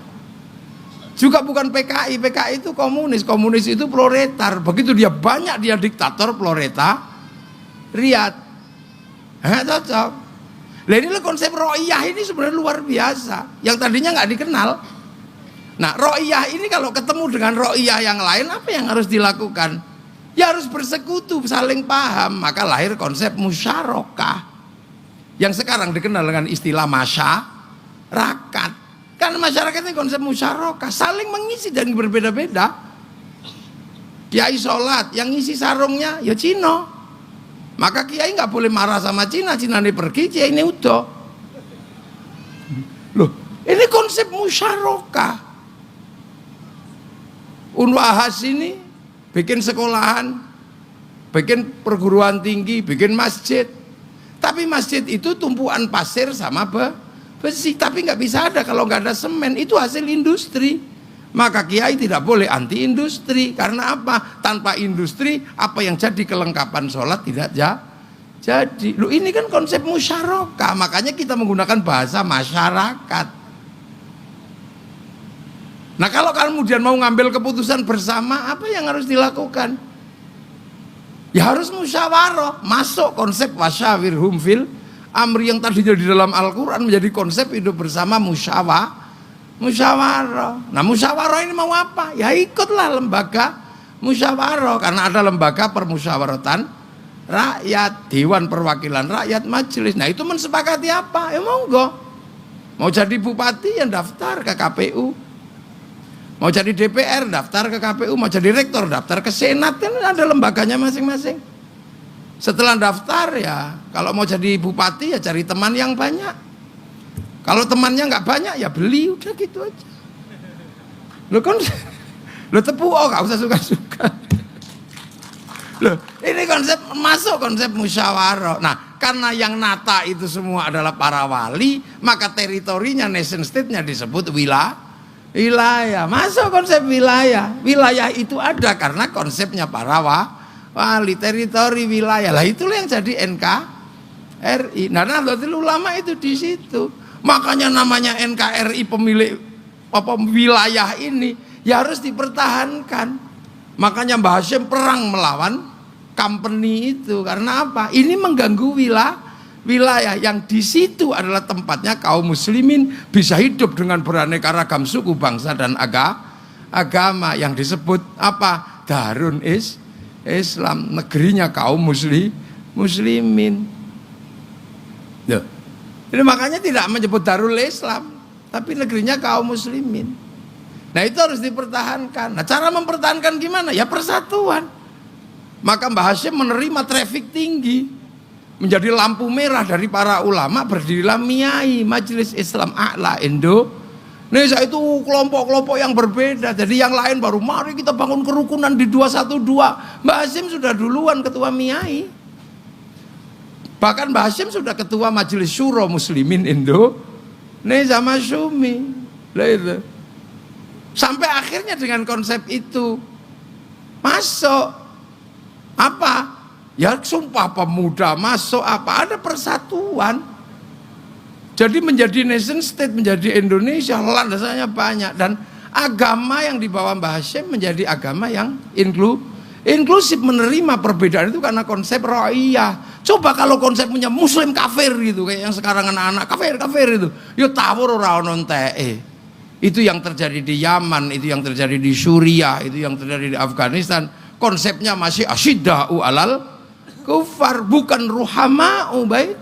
Juga bukan PKI. PKI itu komunis. Komunis itu proletar. Begitu dia banyak dia diktator proletariat. Gak cocok. Nah inilah konsep ro'iyah ini sebenarnya luar biasa. Yang tadinya nggak dikenal. Nah ro'iyah ini kalau ketemu dengan ro'iyah yang lain, apa yang harus dilakukan? Ya harus bersekutu, saling paham. Maka lahir konsep musyarakah. Yang sekarang dikenal dengan istilah masyarakat. Kan masyarakat ini konsep musyarakah, saling mengisi dan berbeda-beda. Kiai sholat, yang ngisi sarungnya ya Cino. Maka kiai nggak boleh marah sama Cina ini pergi, kiai ini udah. Loh, ini konsep musyarakah. Unwahas ini bikin sekolahan, bikin perguruan tinggi, bikin masjid. Tapi masjid itu tumpuan pasir sama besi, tapi nggak bisa ada kalau nggak ada semen. Itu hasil industri. Maka kiai tidak boleh anti industri. Karena apa? Tanpa industri apa yang jadi kelengkapan sholat tidak jadi. Loh ini kan konsep musyarakah. Makanya kita menggunakan bahasa masyarakat. Nah kalau kemudian mau ngambil keputusan bersama, apa yang harus dilakukan? Ya harus musyawarah. Masuk konsep wasyawirhum fil amri yang tadinya di dalam Al-Quran menjadi konsep hidup bersama musyawarah. Nah musyawarah ini mau apa? Ya ikutlah lembaga musyawarah. Karena ada lembaga permusyawaratan rakyat, Dewan Perwakilan Rakyat, Majelis. Nah itu mensepakati apa? Ya monggo. Mau jadi bupati yang daftar ke KPU. Mau jadi DPR daftar ke KPU. Mau jadi rektor daftar ke Senat. Kan ada lembaganya masing-masing. Setelah daftar ya, kalau mau jadi bupati ya cari teman yang banyak. Kalau temannya nggak banyak ya beli, udah gitu aja. Lo kan, lo tepu, oh nggak usah suka-suka. Loh, ini konsep masuk konsep musyawarah. Nah, karena yang nata itu semua adalah para wali, maka teritorinya nation state-nya disebut wilayah. Masuk konsep wilayah. Wilayah itu ada karena konsepnya para wali, teritori, wilayah. Lah itulah yang jadi NKRI. Nah, Nahdlatul Ulama itu di situ. Makanya namanya NKRI, pemilik wilayah ini ya harus dipertahankan. Makanya Mbah Hashim perang melawan company itu karena apa? Ini mengganggu wilayah yang di situ adalah tempatnya kaum muslimin bisa hidup dengan beraneka ragam suku, bangsa dan agama yang disebut apa? Darun Islam, negerinya kaum muslimin. Loh. Jadi makanya tidak menyebut Darul Islam, tapi negerinya kaum muslimin. Nah, itu harus dipertahankan. Nah, cara mempertahankan gimana? Ya persatuan. Maka Mbah Hashim menerima traffic tinggi, menjadi lampu merah dari para ulama, berdirilah MIAI, Majelis Islam A'la Indonesia. Itu kelompok-kelompok yang berbeda. Jadi yang lain baru mari kita bangun kerukunan di 212. Mbah Hashim sudah duluan ketua MIAI. Bahkan Mbah Hashim sudah ketua Majelis Syuro Muslimin Indonesia Masyumi. Lah itu. Sampai akhirnya dengan konsep itu masuk apa? Ya Sumpah Pemuda masuk apa? Ada persatuan. Jadi menjadi nation state, menjadi Indonesia landasannya banyak dan agama yang dibawa Mbah Hashim menjadi agama yang inklusif, menerima perbedaan itu karena konsep ra'iyah. Coba kalau konsepnya muslim kafir gitu kayak yang sekarang anak-anak kafir itu, yo tawur ora ono enteke. Itu yang terjadi di Yaman, itu yang terjadi di Suriah, itu yang terjadi di Afghanistan. Konsepnya masih asyidda'u alal kufar, bukan ruhama'u baik.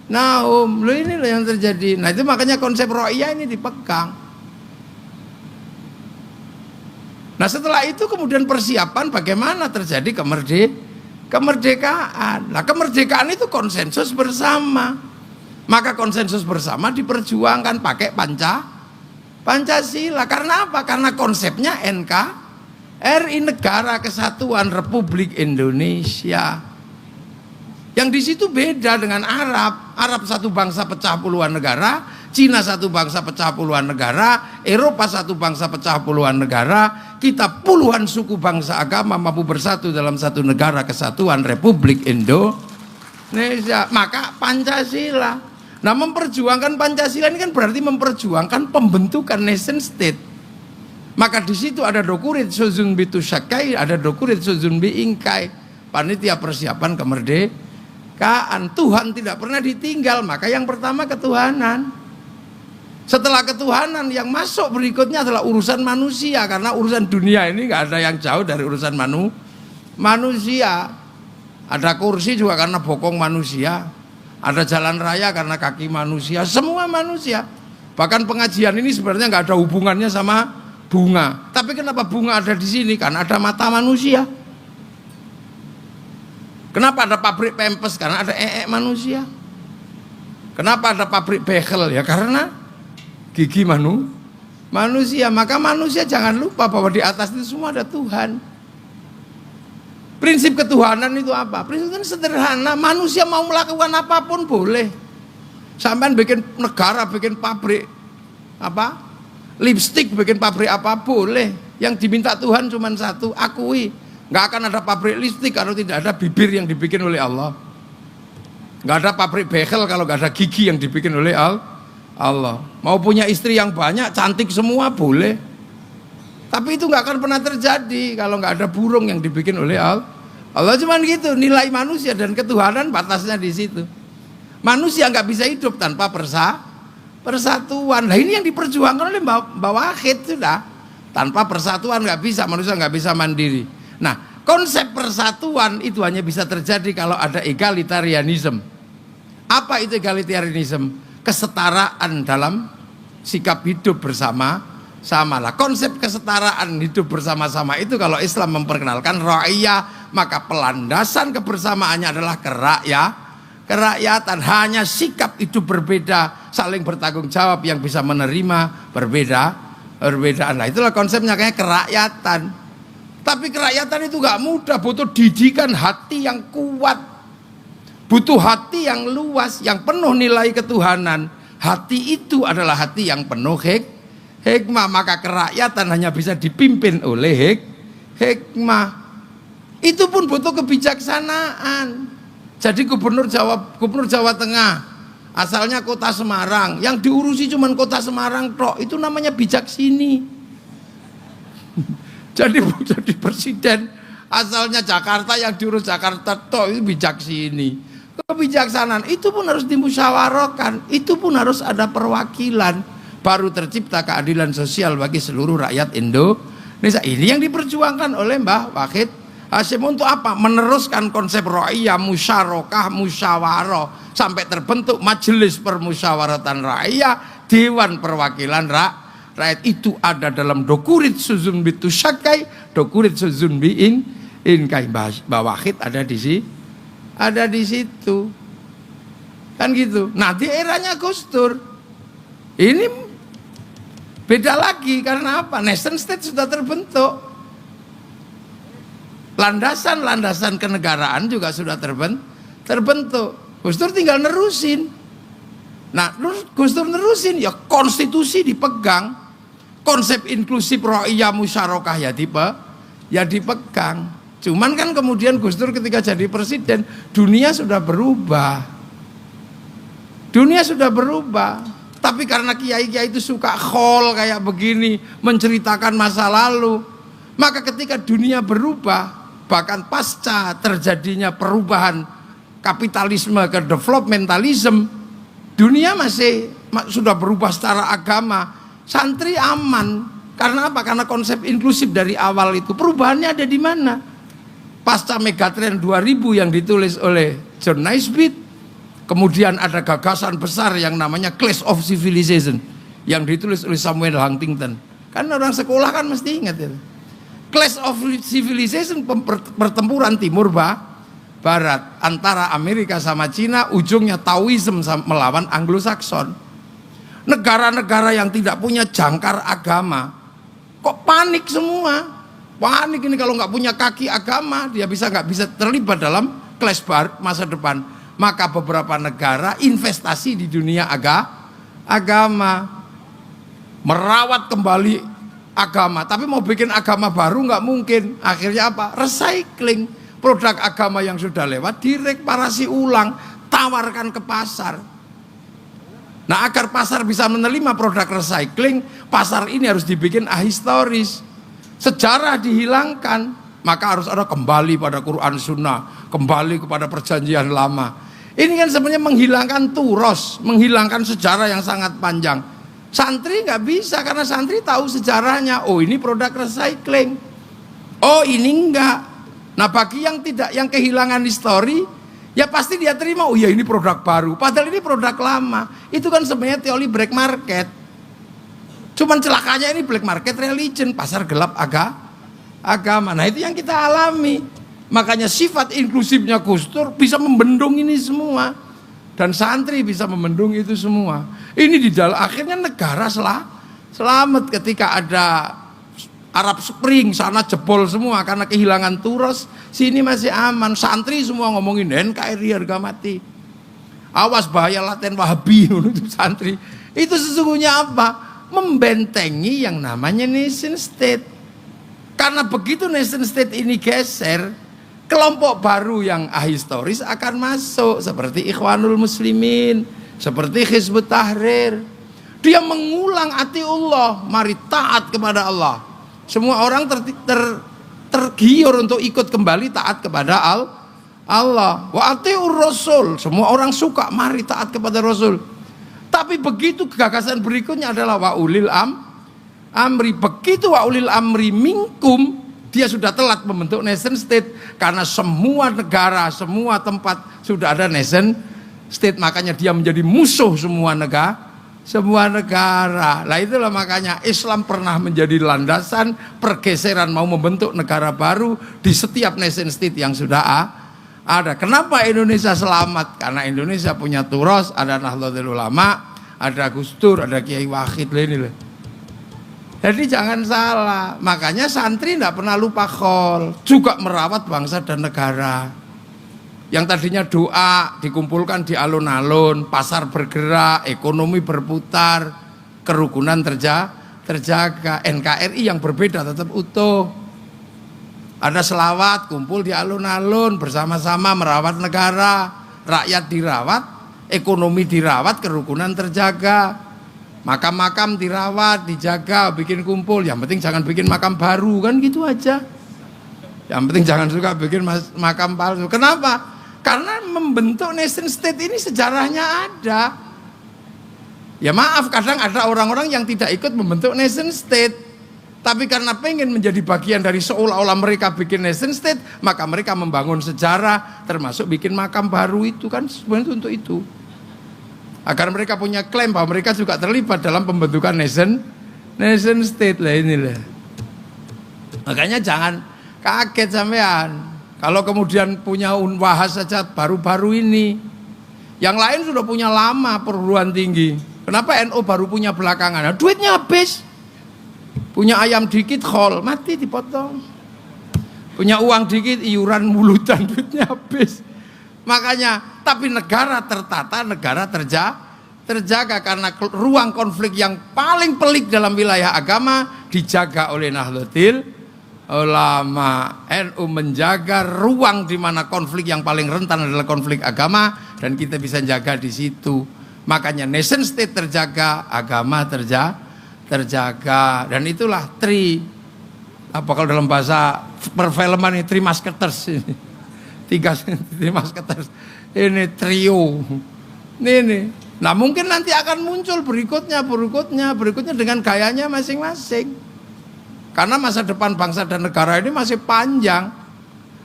Nah, ini yang terjadi. Nah, itu makanya konsep ra'iyah ini dipegang. Nah, setelah itu kemudian persiapan bagaimana terjadi kemerdekaan. Nah, kemerdekaan itu konsensus bersama. Maka konsensus bersama diperjuangkan pakai Pancasila. Karena apa? Karena konsepnya NKRI, Negara Kesatuan Republik Indonesia. Yang di situ beda dengan Arab. Arab satu bangsa pecah puluhan negara, Cina satu bangsa pecah puluhan negara, Eropa satu bangsa pecah puluhan negara. Kita puluhan suku bangsa agama mampu bersatu dalam satu negara kesatuan Republik Indonesia. Maka Pancasila. Nah, memperjuangkan Pancasila ini kan berarti memperjuangkan pembentukan nation state. Maka di situ ada dokurit suzun bitu syakai, ada dokurit suzun bi ingkai, panitia persiapan kemerdekaan. Tuhan tidak pernah ditinggal, maka yang pertama ketuhanan. Setelah ketuhanan yang masuk berikutnya adalah urusan manusia, karena urusan dunia ini nggak ada yang jauh dari urusan manusia. Ada kursi juga karena bokong manusia. Ada jalan raya karena kaki manusia, semua manusia. Bahkan pengajian ini sebenarnya nggak ada hubungannya sama bunga. Tapi kenapa bunga ada di sini? Karena ada mata manusia. Kenapa ada pabrik pempes? Karena ada manusia. Kenapa ada pabrik bekel? Ya karena gigi manusia. Maka manusia jangan lupa bahwa di atas itu semua ada Tuhan. Prinsip ketuhanan itu apa? Prinsip itu sederhana. Manusia mau melakukan apapun boleh. Sampai bikin negara, bikin pabrik apa? Lipstik, bikin pabrik apa boleh. Yang diminta Tuhan cuma satu, akui. Nggak akan ada pabrik lipstik kalau tidak ada bibir yang dibikin oleh Allah. Nggak ada pabrik bekel kalau nggak ada gigi yang dibikin oleh Allah. Mau punya istri yang banyak, cantik semua boleh. Tapi itu nggak akan pernah terjadi kalau nggak ada burung yang dibikin oleh Allah. Cuman gitu, nilai manusia dan ketuhanan batasnya di situ. Manusia nggak bisa hidup tanpa persatuan. Nah ini yang diperjuangkan oleh Mbah Wahid sudah. Tanpa persatuan nggak bisa, manusia nggak bisa mandiri. Nah, konsep persatuan itu hanya bisa terjadi kalau ada egalitarianisme. Apa itu egalitarianisme? Kesetaraan dalam sikap hidup bersama. Samalah konsep kesetaraan hidup bersama-sama itu kalau Islam memperkenalkan ra'iyah, maka pelandasan kebersamaannya adalah kerakyatan. Hanya sikap hidup berbeda, saling bertanggung jawab yang bisa menerima perbedaan. Nah, itulah konsepnya kayak kerakyatan. Tapi kerakyatan itu gak mudah, butuh didikan hati yang kuat, butuh hati yang luas, yang penuh nilai ketuhanan. Hati itu adalah hati yang penuh hikmah. Maka kerakyatan hanya bisa dipimpin oleh hikmah. Itu pun butuh kebijaksanaan. Jadi gubernur Jawa Tengah, asalnya kota Semarang, yang diurusi cuma kota Semarang tok, itu namanya bijaksini. Jadi presiden asalnya Jakarta, yang diurus Jakarta tok, itu bijaksini. Kebijaksanaan itu pun harus dimusyawarahkan, itu pun harus ada perwakilan, baru tercipta keadilan sosial bagi seluruh rakyat Indonesia. Ini yang diperjuangkan oleh Mbah Wahid Hasyim untuk apa? Meneruskan konsep ra'iyah, musyarakah, musyawarah sampai terbentuk Majelis Permusyawaratan Rakyat, Dewan Perwakilan Rakyat. Itu ada dalam Dokurit Suzun Bitu Syakai, Dokurit Suzun Biin Inkai. Mbah Wahid ada di situ. Kan gitu. Nah, di eranya Gus Dur ini beda lagi karena apa? Nation state sudah terbentuk. Landasan kenegaraan juga sudah terbentuk. Gus Dur tinggal nerusin. Nah, Gus Dur nerusin, ya konstitusi dipegang, konsep inklusif ra'iyah musyarakah ya dipegang. Cuman kan kemudian Gus Dur ketika jadi presiden, dunia sudah berubah. Tapi karena kiai-kiai itu suka khol kayak begini, menceritakan masa lalu, maka ketika dunia berubah, bahkan pasca terjadinya perubahan kapitalisme ke developmentalism, dunia sudah berubah secara agama. Santri aman. Karena apa? Karena konsep inklusif dari awal itu. Perubahannya ada di mana? Pasca Megatrend 2000 yang ditulis oleh John Naisbitt, kemudian ada gagasan besar yang namanya Clash of Civilization yang ditulis oleh Samuel Huntington. Kan orang sekolah kan mesti ingat ya. Clash of Civilization, pertempuran timur barat antara Amerika sama Cina, ujungnya Taoism melawan Anglo-Saxon. Negara-negara yang tidak punya jangkar agama kok panik semua. Panik ini kalau nggak punya kaki agama, dia nggak bisa terlibat dalam clash masa depan. Maka beberapa negara investasi di dunia agama, merawat kembali agama, tapi mau bikin agama baru nggak mungkin. Akhirnya apa? Recycling. Produk agama yang sudah lewat direkparasi ulang, tawarkan ke pasar. Nah, agar pasar bisa menerima produk recycling, pasar ini harus dibikin ahistoris. Sejarah dihilangkan, maka harus ada kembali pada Quran Sunnah, kembali kepada perjanjian lama. Ini kan sebenarnya menghilangkan turos, menghilangkan sejarah yang sangat panjang. Santri nggak bisa karena santri tahu sejarahnya. Oh, ini produk recycling. Oh, ini enggak. Nah, bagi yang kehilangan histori, ya pasti dia terima. Oh ya, ini produk baru. Padahal ini produk lama. Itu kan sebenarnya teori black market. Cuman celakanya ini black market religion, pasar gelap agama. Nah, itu yang kita alami. Makanya sifat inklusifnya Gus Dur bisa membendung ini semua. Dan santri bisa membendung itu semua. Ini di dalam akhirnya negara selamat ketika ada Arab Spring, sana jebol semua karena kehilangan turos, sini masih aman. Santri semua ngomongin NKRI harga mati. Awas bahaya laten Wahabi itu santri. Itu sesungguhnya apa? Membentengi yang namanya nation state. Karena begitu nation state ini geser, kelompok baru yang ahistoris akan masuk seperti Ikhwanul Muslimin, seperti Hizbut Tahrir. Dia mengulang atiullah, mari taat kepada Allah. Semua orang tergiur untuk ikut kembali taat kepada Allah. Wa atiur Rasul, semua orang suka mari taat kepada Rasul. Tapi begitu gagasan berikutnya adalah wa ulil amri. Begitu wa ulil amri minkum, dia sudah telat membentuk nation state karena semua negara, semua tempat sudah ada nation state, makanya dia menjadi musuh semua negara. Lah itulah makanya Islam pernah menjadi landasan pergeseran mau membentuk negara baru di setiap nation state yang sudah ada. Kenapa Indonesia selamat? Karena Indonesia punya turos, ada Nahdlatul Ulama, ada Gus Dur, ada Kiai Wahid ini loh. Jadi jangan salah, makanya santri tidak pernah lupa khol, juga merawat bangsa dan negara. Yang tadinya doa dikumpulkan di alun-alun, pasar bergerak, ekonomi berputar, kerukunan terjaga, NKRI yang berbeda tetap utuh. Ada selawat, kumpul di alun-alun bersama-sama merawat negara, rakyat dirawat, ekonomi dirawat, kerukunan terjaga. Makam-makam dirawat, dijaga, bikin kumpul. Yang penting jangan bikin makam baru, kan gitu aja. Yang penting jangan suka bikin makam palsu. Kenapa? Karena membentuk nation state ini sejarahnya ada. Ya maaf, kadang ada orang-orang yang tidak ikut membentuk nation state. Tapi karena pengen menjadi bagian dari seolah-olah mereka bikin nation state, maka mereka membangun sejarah, termasuk bikin makam baru itu kan sebenarnya untuk itu. Agar mereka punya klaim bahwa mereka juga terlibat dalam pembentukan nation state lah inilah. Makanya jangan kaget sampean kalau kemudian punya unwahas saja baru-baru ini. Yang lain sudah punya lama perguruan tinggi. Kenapa NU baru punya belakangan? Nah, duitnya habis. Punya ayam dikit khol, mati dipotong. Punya uang dikit iuran mulutan, duitnya habis. Makanya, tapi negara tertata, negara terjaga karena ruang konflik yang paling pelik dalam wilayah agama dijaga oleh Nahdlatul Ulama. NU menjaga ruang di mana konflik yang paling rentan adalah konflik agama dan kita bisa jaga di situ. Makanya nation state terjaga, agama terjaga, dan itulah kalau dalam bahasa perfilman ini Three Musketeers ini. Three Musketeers. Ini trio. Ini. Nah, mungkin nanti akan muncul berikutnya dengan gayanya masing-masing. Karena masa depan bangsa dan negara ini masih panjang.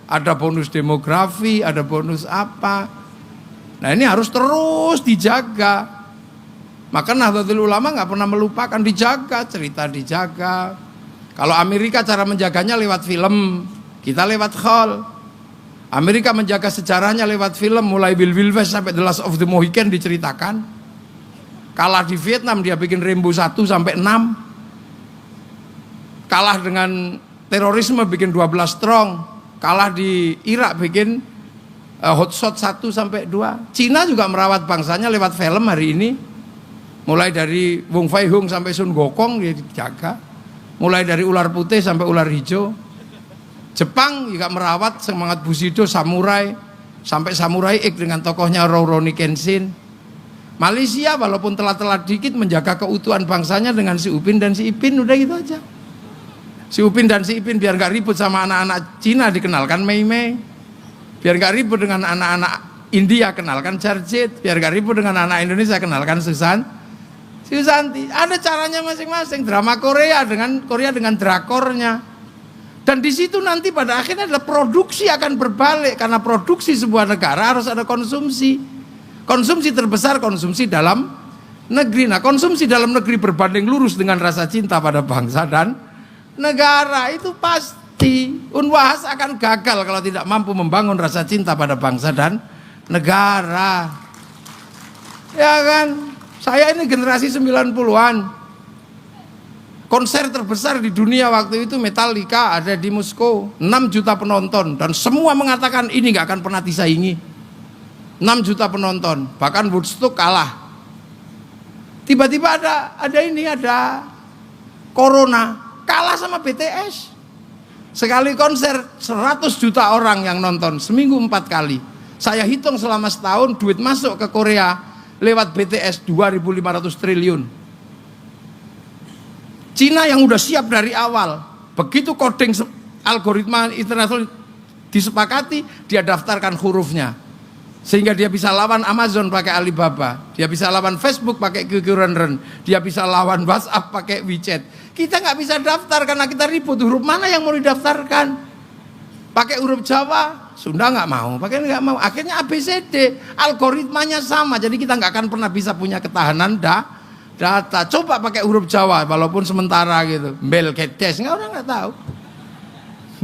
Ada bonus demografi, ada bonus apa. Nah, ini harus terus dijaga. Maka Nahdlatul Ulama nggak pernah melupakan, dijaga, cerita dijaga. Kalau Amerika cara menjaganya lewat film, kita lewat khol. Amerika menjaga sejarahnya lewat film, mulai Wild West sampai The Last of the Mohican diceritakan. Kalah di Vietnam dia bikin Rambo 1 sampai 6. Kalah dengan terorisme bikin 12 Strong. Kalah di Irak bikin Hot Shot 1 sampai 2. Cina juga merawat bangsanya lewat film hari ini. Mulai dari Wong Fai Hung sampai Sun Gokong dia dijaga. Mulai dari ular putih sampai ular hijau. Jepang juga merawat semangat Bushido samurai sampai samurai X dengan tokohnya Rurouni Kenshin. Malaysia walaupun telat-telat dikit menjaga keutuhan bangsanya dengan si Upin dan si Ipin, udah gitu aja. Si Upin dan si Ipin biar gak ribut sama anak-anak Cina dikenalkan Mei Mei. Biar gak ribut dengan anak-anak India kenalkan Jarjit. Biar gak ribut dengan anak Indonesia kenalkan Susanti. Ada caranya masing-masing. Drama Korea dengan drakornya. Dan di situ nanti pada akhirnya adalah produksi akan berbalik karena produksi sebuah negara harus ada konsumsi. Konsumsi terbesar konsumsi dalam negeri. Nah, konsumsi dalam negeri berbanding lurus dengan rasa cinta pada bangsa dan negara itu pasti. Unwahas akan gagal kalau tidak mampu membangun rasa cinta pada bangsa dan negara. Ya kan? Saya ini generasi 90-an. Konser terbesar di dunia waktu itu Metallica ada di Moskow, 6 juta penonton dan semua mengatakan ini nggak akan pernah disaingi. 6 juta penonton, bahkan Woodstock kalah. Tiba-tiba ada corona, kalah sama BTS. Sekali konser 100 juta orang yang nonton, seminggu 4 kali. Saya hitung selama setahun duit masuk ke Korea lewat BTS 2.500 triliun. Cina yang udah siap dari awal, begitu coding algoritma internasional disepakati, dia daftarkan hurufnya. Sehingga dia bisa lawan Amazon pakai Alibaba, dia bisa lawan Facebook pakai QQ Ren, dia bisa lawan WhatsApp pakai WeChat. Kita nggak bisa daftar karena kita ribut huruf mana yang mau didaftarkan. Pakai huruf Jawa, Sunda nggak mau, pakai nggak mau. Akhirnya ABCD, algoritmanya sama, jadi kita nggak akan pernah bisa punya ketahanan data. Coba pakai huruf Jawa walaupun sementara gitu. Belkedes, orang nggak tahu.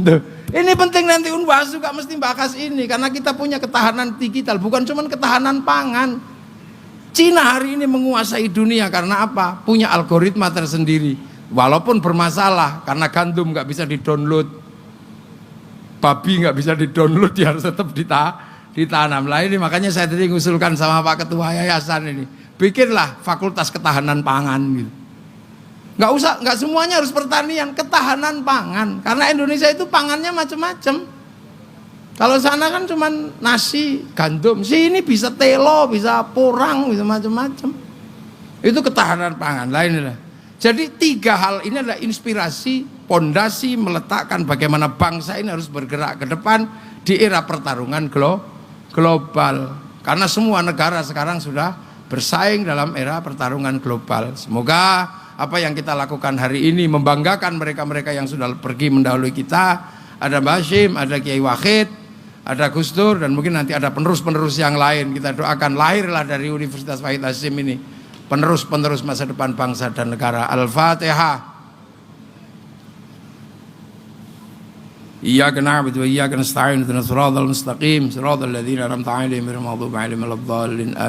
Duh. Ini penting nanti Unwahas juga mesti bahas ini karena kita punya ketahanan digital, bukan cuma ketahanan pangan. Cina hari ini menguasai dunia karena apa? Punya algoritma tersendiri. Walaupun bermasalah karena gandum nggak bisa didownload, babi nggak bisa didownload, dia harus tetap ditanam. Lah ini makanya saya tadi ngusulkan sama Pak Ketua Yayasan ini, bikinlah fakultas ketahanan pangan gitu. Nggak semuanya harus pertanian, ketahanan pangan. Karena Indonesia itu pangannya macam-macam. Kalau sana kan cuman nasi, gandum. Sini bisa telo, bisa porang, bisa macam-macam. Itu ketahanan pangan lainnya. Jadi 3 hal ini adalah inspirasi, pondasi meletakkan bagaimana bangsa ini harus bergerak ke depan di era pertarungan global. Karena semua negara sekarang sudah bersaing dalam era pertarungan global. Semoga apa yang kita lakukan hari ini membanggakan mereka-mereka yang sudah pergi mendahului kita. Ada Mbah Hashim, ada Kiai Wahid, ada Gus Dur, dan mungkin nanti ada penerus-penerus yang lain. Kita doakan lahirlah dari Universitas Wahid Hasyim ini penerus-penerus masa depan bangsa dan negara. Al-Fatihah. Iyyaka na'budu wa iyyaka nasta'in ihdinas siratal mustaqim siratal ladzina an'amta 'alaihim ghairil maghdubi 'alaihim waladdallin.